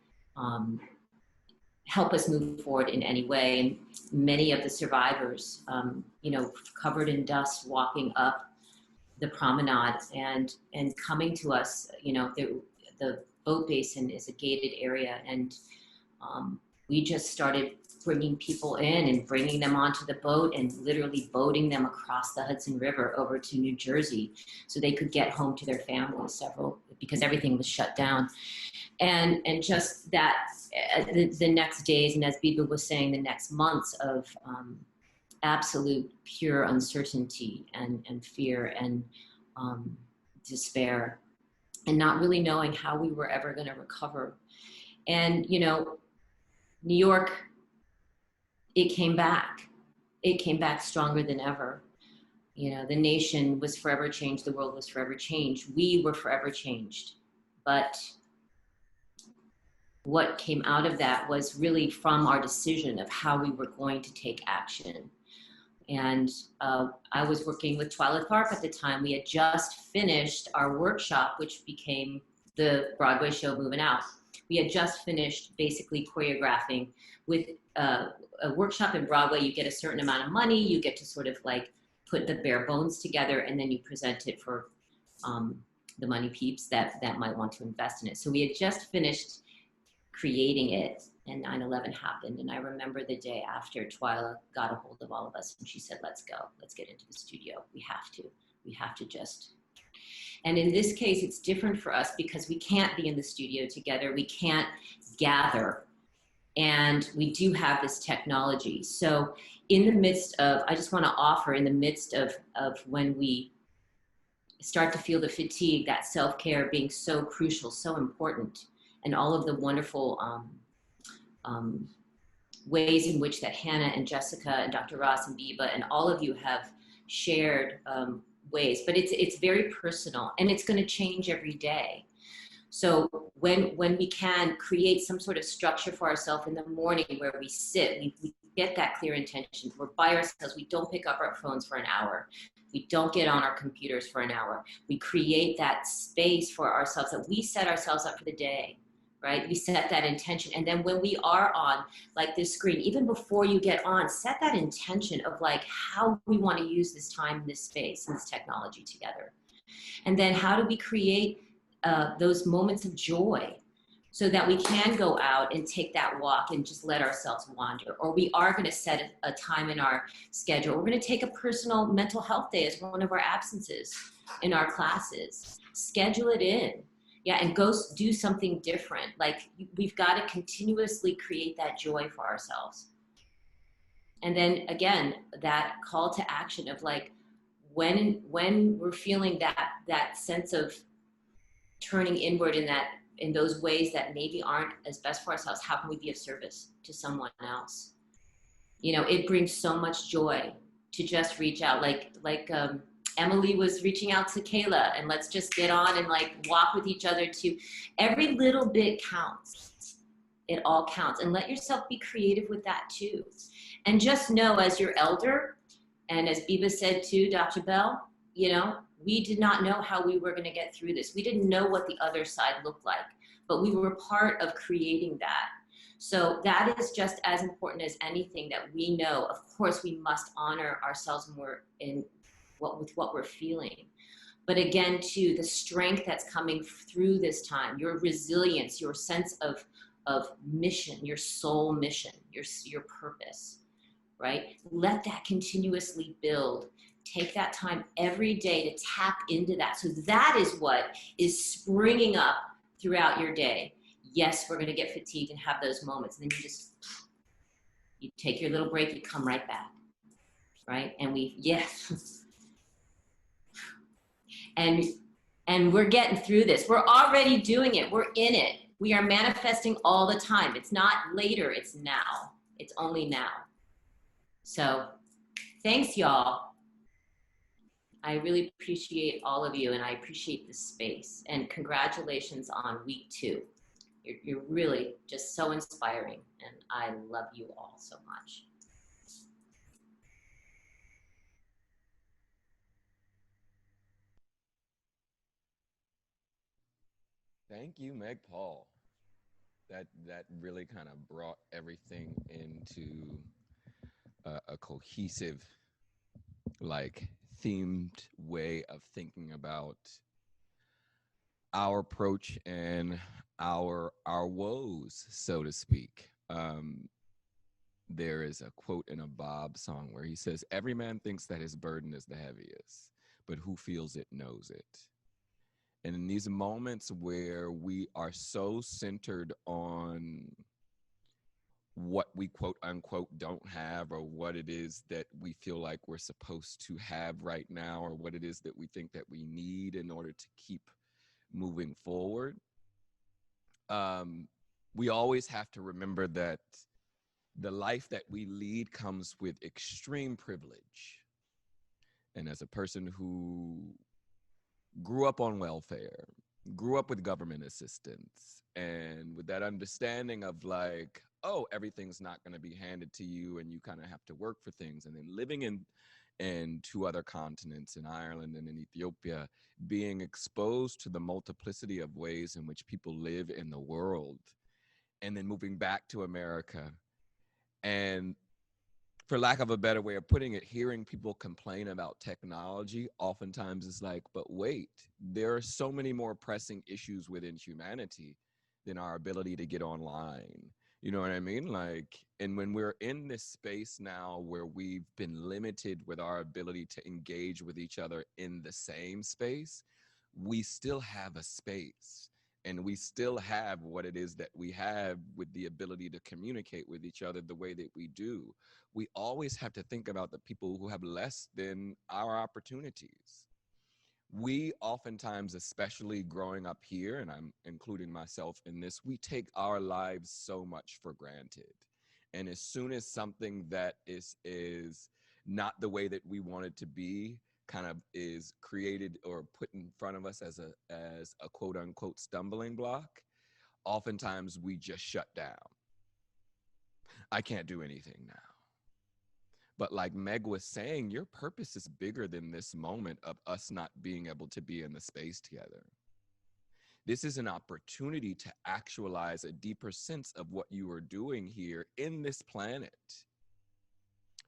help us move forward in any way? And many of the survivors, covered in dust, walking up the promenade and coming to us, the boat basin is a gated area, and we just started bringing people in and bringing them onto the boat and literally boating them across the Hudson River over to New Jersey so they could get home to their families, because everything was shut down. And just that, the next days, and as Biba was saying, the next months of absolute pure uncertainty and fear and despair, and not really knowing how we were ever going to recover. And, New York, it came back. It came back stronger than ever. The nation was forever changed. The world was forever changed. We were forever changed. But what came out of that was really from our decision of how we were going to take action. And I was working with Twyla Tharp at the time. We had just finished our workshop, which became the Broadway show Moving Out. We had just finished basically choreographing. With a workshop in Broadway, you get a certain amount of money, you get to sort of like put the bare bones together, and then you present it for the money peeps that might want to invest in it. So we had just finished creating it, and 9/11 happened. And I remember the day after, Twyla got a hold of all of us and she said, let's go, let's get into the studio. We have to just. And in this case, it's different for us because we can't be in the studio together. We can't gather. And we do have this technology. So in the midst of, I just want to offer, in the midst of when we start to feel the fatigue, that self-care being so crucial, so important, and all of the wonderful ways in which that Hannah and Jessica and Dr. Ross and Biba and all of you have shared ways, but it's very personal and it's going to change every day. So when we can create some sort of structure for ourselves in the morning where we sit, we get that clear intention, we're by ourselves, we don't pick up our phones for an hour, we don't get on our computers for an hour, we create that space for ourselves, that we set ourselves up for the day, right? We set that intention. And then when we are on like this screen, even before you get on, set that intention of like how we want to use this time, this space, and this technology together. And then how do we create those moments of joy so that we can go out and take that walk and just let ourselves wander. Or we are going to set a time in our schedule. We're going to take a personal mental health day as one of our absences in our classes. Schedule it in. Yeah, and go do something different. Like, we've got to continuously create that joy for ourselves. And then again, that call to action of like, when we're feeling that sense of turning inward in those ways that maybe aren't as best for ourselves, how can we be of service to someone else? You know, it brings so much joy to just reach out, like Emily was reaching out to Kayla, and let's just get on and like walk with each other too. Every little bit counts. It all counts. And let yourself be creative with that too. And just know, as your elder, and as Biba said too, Dr. Bell, you know, we did not know how we were going to get through this. We didn't know what the other side looked like, but we were part of creating that. So that is just as important as anything that we know. Of course, we must honor ourselves more with what we're feeling. But again, too, the strength that's coming through this time, your resilience, your sense of mission, your soul mission, your purpose, right? Let that continuously build. Take that time every day to tap into that. So that is what is springing up throughout your day. Yes, we're going to get fatigued and have those moments. And then you take your little break, you come right back, right? And and we're getting through this. We're already doing it. We're in it. We are manifesting all the time. It's not later, it's now. It's only now. So thanks, y'all. I really appreciate all of you, and I appreciate this space. And congratulations on week 2. You're really just so inspiring, and I love you all so much. Thank you, Meg Paul. That really kind of brought everything into a cohesive, like, themed way of thinking about our approach and our woes, so to speak. There is a quote in a Bob song where he says, "Every man thinks that his burden is the heaviest, but who feels it knows it." And in these moments where we are so centered on what we quote unquote don't have, or what it is that we feel like we're supposed to have right now, or what it is that we think that we need in order to keep moving forward, we always have to remember that the life that we lead comes with extreme privilege. And as a person who grew up on welfare, grew up with government assistance, and with that understanding of like, oh, everything's not going to be handed to you and you kind of have to work for things. And then living in two other continents, in Ireland and in Ethiopia, being exposed to the multiplicity of ways in which people live in the world, and then moving back to America. And for lack of a better way of putting it, hearing people complain about technology oftentimes is like, but wait, there are so many more pressing issues within humanity than our ability to get online. You know what I mean? Like, and when we're in this space now where we've been limited with our ability to engage with each other in the same space, we still have a space. And we still have what it is that we have with the ability to communicate with each other the way that we do. We always have to think about the people who have less than our opportunities. We oftentimes, especially growing up here, and I'm including myself in this, we take our lives so much for granted. And as soon as something that is not the way that we want it to be, kind of is created or put in front of us as a quote unquote stumbling block, oftentimes we just shut down. I can't do anything now. But like Meg was saying, your purpose is bigger than this moment of us not being able to be in the space together. This is an opportunity to actualize a deeper sense of what you are doing here in this planet.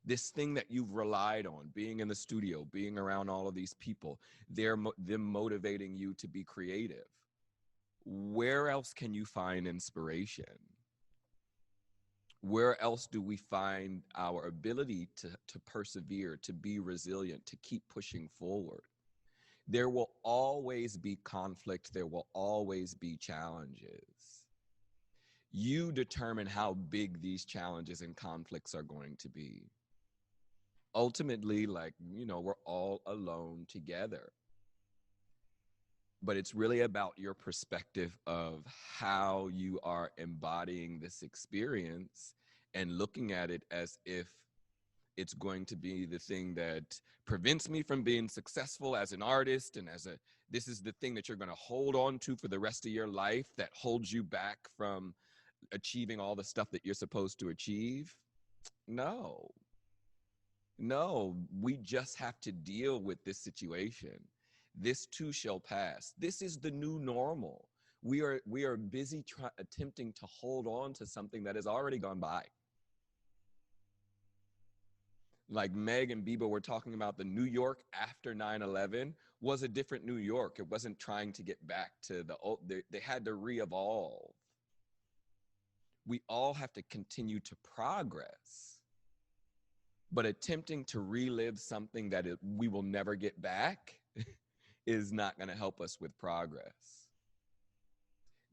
This thing that you've relied on, being in the studio, being around all of these people, them motivating you to be creative. Where else can you find inspiration? Where else do we find our ability to persevere, to be resilient, to keep pushing forward? There will always be conflict. There will always be challenges. You determine how big these challenges and conflicts are going to be. Ultimately, like, you know, we're all alone together. But it's really about your perspective of how you are embodying this experience and looking at it as if it's going to be the thing that prevents me from being successful as an artist, and this is the thing that you're going to hold on to for the rest of your life that holds you back from achieving all the stuff that you're supposed to achieve. No, we just have to deal with this situation. This too shall pass. This is the new normal. We are busy attempting to hold on to something that has already gone by. Like Meg and Biba were talking about, the New York after 9/11 was a different New York. It wasn't trying to get back to the old, they had to re-evolve. We all have to continue to progress. But attempting to relive something that we will never get back is not going to help us with progress.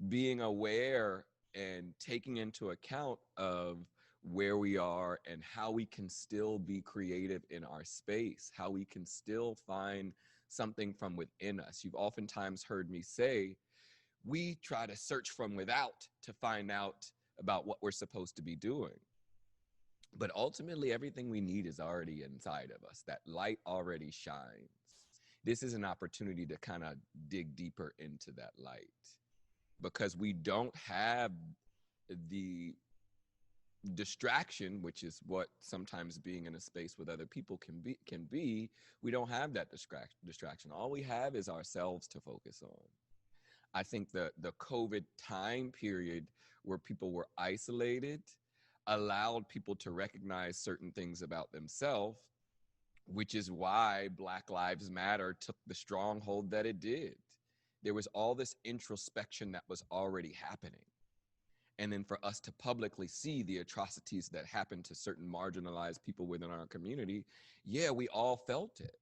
Being aware and taking into account of where we are and how we can still be creative in our space, how we can still find something from within us. You've oftentimes heard me say, we try to search from without to find out about what we're supposed to be doing. But ultimately, everything we need is already inside of us. That light already shines. This is an opportunity to kind of dig deeper into that light, because we don't have the distraction, which is what sometimes being in a space with other people can be. We don't have that distraction. All we have is ourselves to focus on. I think the COVID time period where people were isolated allowed people to recognize certain things about themselves, which is why Black Lives Matter took the stronghold that it did. There was all this introspection that was already happening. And then for us to publicly see the atrocities that happened to certain marginalized people within our community, yeah, we all felt it,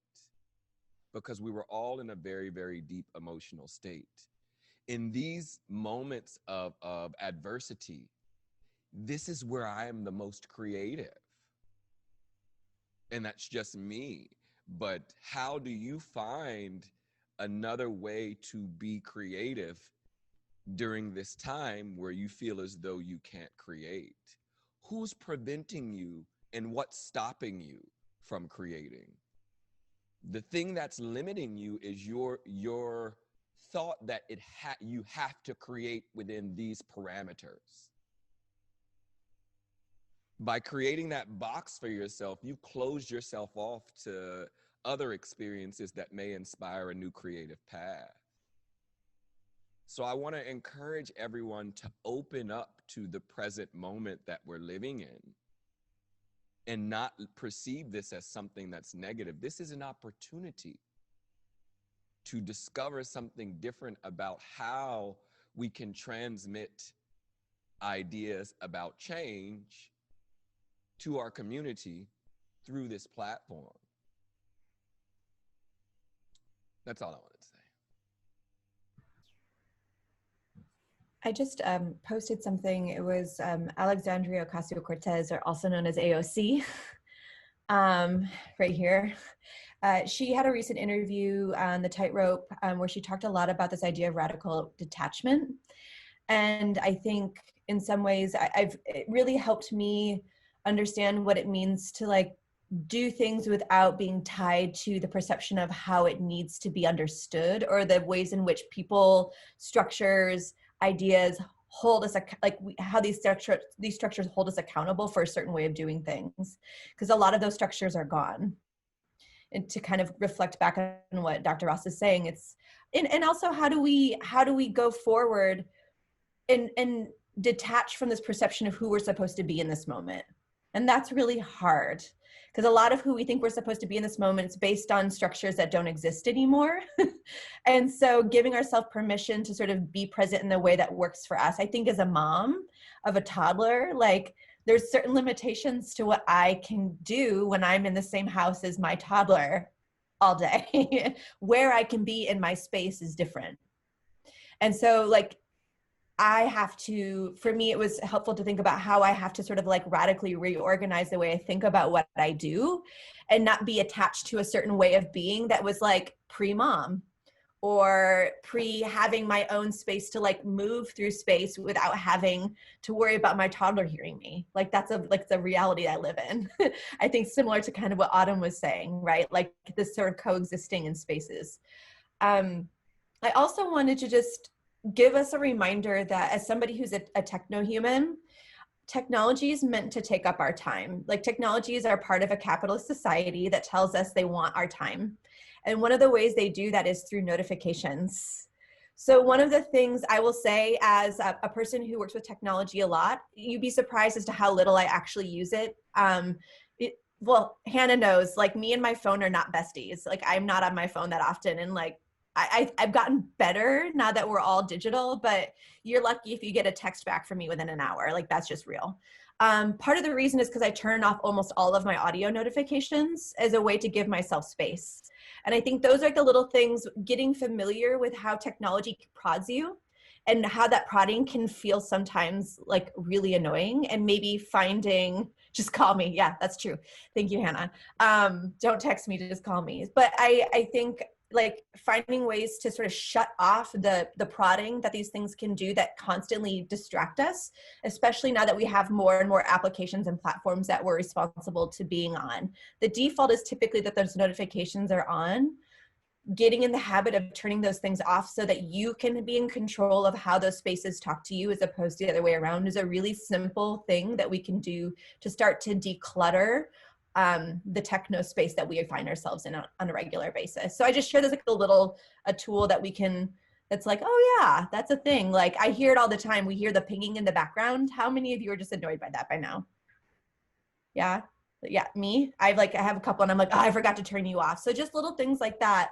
because we were all in a very, very deep emotional state. In these moments of adversity, this is where I am the most creative. And that's just me. But how do you find another way to be creative during this time where you feel as though you can't create? Who's preventing you and what's stopping you from creating? The thing that's limiting you is your thought that you have to create within these parameters. By creating that box for yourself, you've closed yourself off to other experiences that may inspire a new creative path. So I want to encourage everyone to open up to the present moment that we're living in and not perceive this as something that's negative. This is an opportunity to discover something different about how we can transmit ideas about change to our community through this platform. That's all I wanted to say. I just posted something. It was Alexandria Castillo Cortez, or also known as AOC, right here. She had a recent interview on the Tightrope where she talked a lot about this idea of radical detachment. And I think in some ways it really helped me understand what it means to like do things without being tied to the perception of how it needs to be understood, or the ways in which people, structures, ideas hold us, how these structures hold us accountable for a certain way of doing things, because a lot of those structures are gone. And to kind of reflect back on what Dr. Ross is saying, it's and also how do we go forward and detach from this perception of who we're supposed to be in this moment. And that's really hard, because a lot of who we think we're supposed to be in this moment is based on structures that don't exist anymore. And so giving ourselves permission to sort of be present in the way that works for us. I think as a mom of a toddler, like there's certain limitations to what I can do when I'm in the same house as my toddler all day. Where I can be in my space is different. And so like, I have to, for me, it was helpful to think about how I have to sort of like radically reorganize the way I think about what I do, and not be attached to a certain way of being that was like pre-mom or having my own space to like move through space without having to worry about my toddler hearing me. Like that's the reality I live in. I think similar to kind of what Autumn was saying, right? Like this sort of coexisting in spaces. I also wanted to just give us a reminder that as somebody who's a techno-human, technology is meant to take up our time. Like technologies are part of a capitalist society that tells us they want our time. And one of the ways they do that is through notifications. So one of the things I will say as a person who works with technology a lot, you'd be surprised as to how little I actually use it. Well, Hannah knows, like me and my phone are not besties. Like I'm not on my phone that often. And like, I've gotten better now that we're all digital, but you're lucky if you get a text back from me within an hour. Like that's just real. Part of the reason is because I turn off almost all of my audio notifications as a way to give myself space. And I think those are the little things, getting familiar with how technology prods you and how that prodding can feel sometimes like really annoying, and maybe finding, just call me. Yeah, that's true. Thank you, Hannah. Don't text me, just call me. But I think like finding ways to sort of shut off the prodding that these things can do that constantly distract us, especially now that we have more and more applications and platforms that we're responsible to being on. The default is typically that those notifications are on. Getting in the habit of turning those things off so that you can be in control of how those spaces talk to you as opposed to the other way around is a really simple thing that we can do to start to declutter the techno space that we find ourselves in on a regular basis. So I just share this like a tool that we can, that's like, oh yeah, that's a thing. Like I hear it all the time. We hear the pinging in the background. How many of you are just annoyed by that by now? Yeah. Yeah, me. I have a couple and I'm like, oh, I forgot to turn you off. So just little things like that,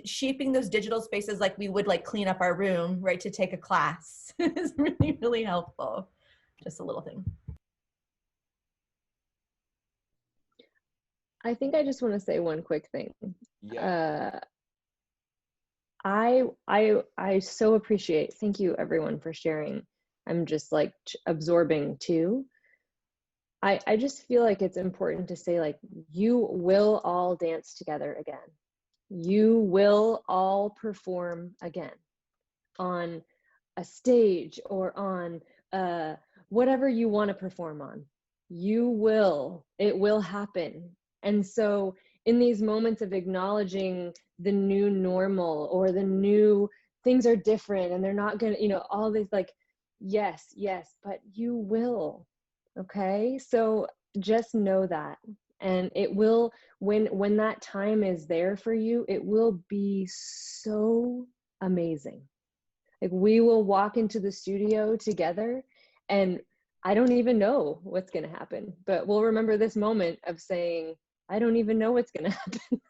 shaping those digital spaces like we would like clean up our room, right, to take a class is really, really helpful. Just a little thing. I think I just want to say one quick thing. Yeah. I so appreciate, thank you everyone for sharing. I'm just like absorbing too. I just feel like it's important to say, like, you will all dance together again. You will all perform again on a stage or on whatever you want to perform on. You will, it will happen. And so in these moments of acknowledging the new normal or the new things are different and they're not gonna, all these like, yes, but you will. Okay, so just know that. And it will, when that time is there for you, it will be so amazing. Like we will walk into the studio together and I don't even know what's going to happen, but we'll remember this moment of saying, I don't even know what's going to happen.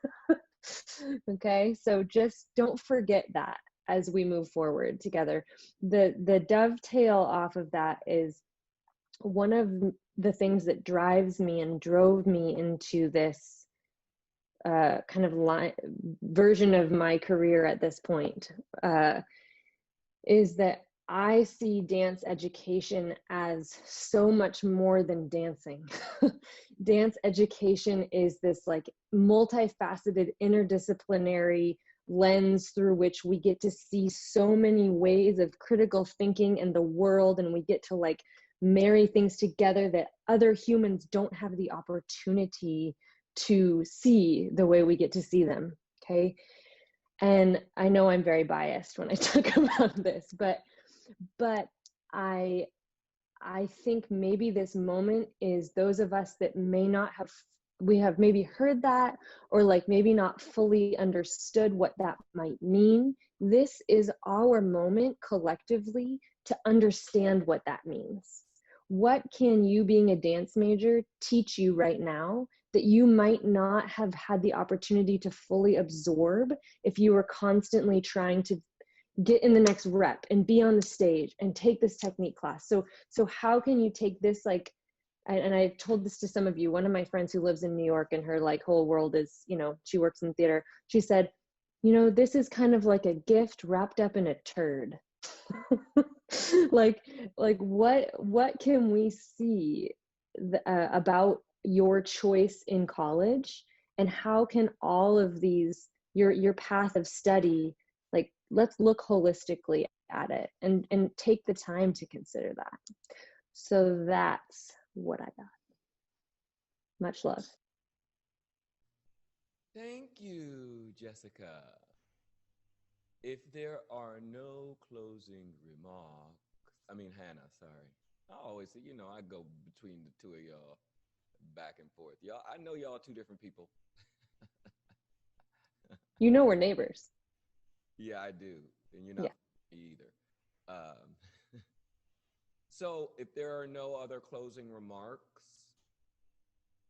Okay, so just don't forget that as we move forward together. The dovetail off of that is one of the things that drives me and drove me into this kind of version of my career at this point is that I see dance education as so much more than dancing. Dance education is this like multifaceted, interdisciplinary lens through which we get to see so many ways of critical thinking in the world, and we get to like marry things together that other humans don't have the opportunity to see the way we get to see them. Okay. And I know I'm very biased when I talk about this, but I think maybe this moment is those of us that may not have, we have maybe heard that, or like maybe not fully understood what that might mean. This is our moment collectively to understand what that means. What can you, being a dance major, teach you right now that you might not have had the opportunity to fully absorb if you were constantly trying to get in the next rep and be on the stage and take this technique class? So how can you take this, like, and I've told this to some of you, one of my friends who lives in New York and her like whole world is, you know, she works in theater. She said, you know, this is kind of like a gift wrapped up in a turd. like what can we see about your choice in college, and how can all of these, your path of study, like let's look holistically at it and take the time to consider that. So that's what I got. Much love. Thank you, Jessica. If there are no closing remarks, Hannah, sorry. I always say, you know, I go between the two of y'all back and forth. Y'all, I know y'all two different people. You know we're neighbors. Yeah, I do. And you're not me either. So if there are no other closing remarks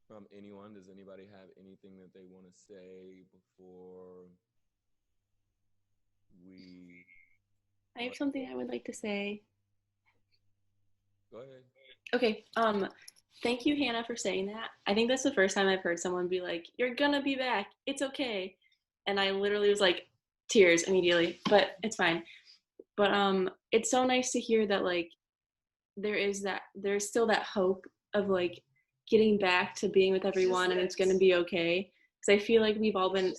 from anyone, does anybody have anything that they want to say before we... I have something I would like to say. Go ahead. Okay, thank you, Hannah, for saying that. I think that's the first time I've heard someone be like, you're gonna be back, it's okay. And I literally was like, tears immediately, but it's fine. But it's so nice to hear that like there's still that hope of like getting back to being with everyone and it's gonna be okay. Because I feel like we've all been,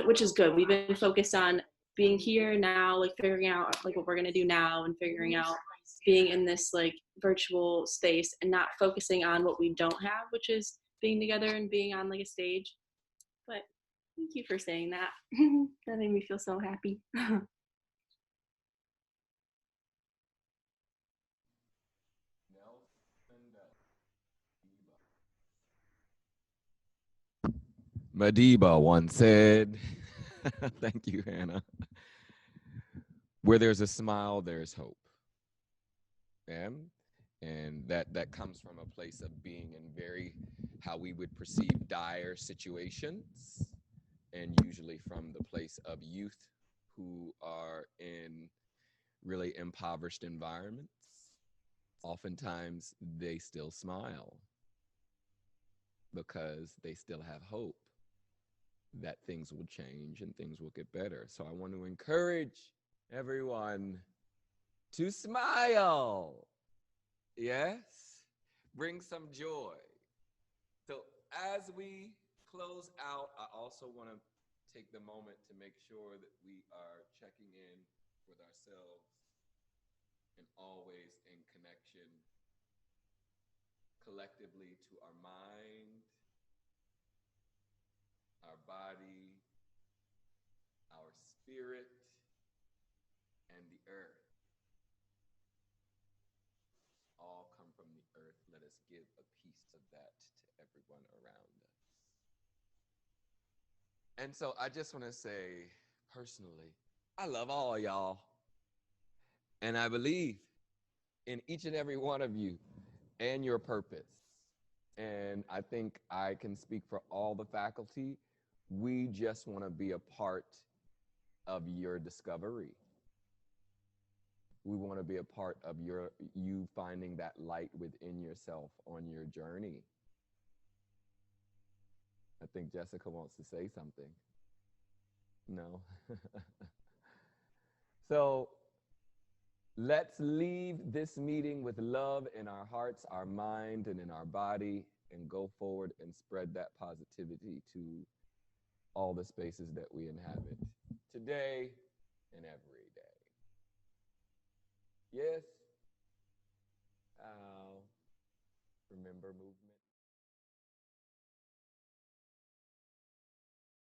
which is good, we've been focused on being here now, like figuring out like what we're gonna do now and figuring out being in this like virtual space and not focusing on what we don't have, which is being together and being on like a stage. But thank you for saying that. That made me feel so happy. Madiba once said, thank you, Hannah, where there's a smile, there's hope. And that comes from a place of being in very, how we would perceive dire situations, and usually from the place of youth who are in really impoverished environments. Oftentimes they still smile because they still have hope that things will change and things will get better. So I want to encourage everyone to smile. Yes, bring some joy. So as we close out, I also want to take the moment to make sure that we are checking in with ourselves and always in connection collectively to our mind, our body, our spirit, and the earth. All come from the earth, let us give a piece of that to everyone around us. And so I just want to say personally, I love all y'all. And I believe in each and every one of you and your purpose. And I think I can speak for all the faculty. We just want to be a part of your discovery. We want to be a part of you finding that light within yourself on your journey. I think Jessica wants to say something. No. So let's leave this meeting with love in our hearts, our mind, and in our body, and go forward and spread that positivity to all the spaces that we inhabit today and every day. Yes? Remember movement.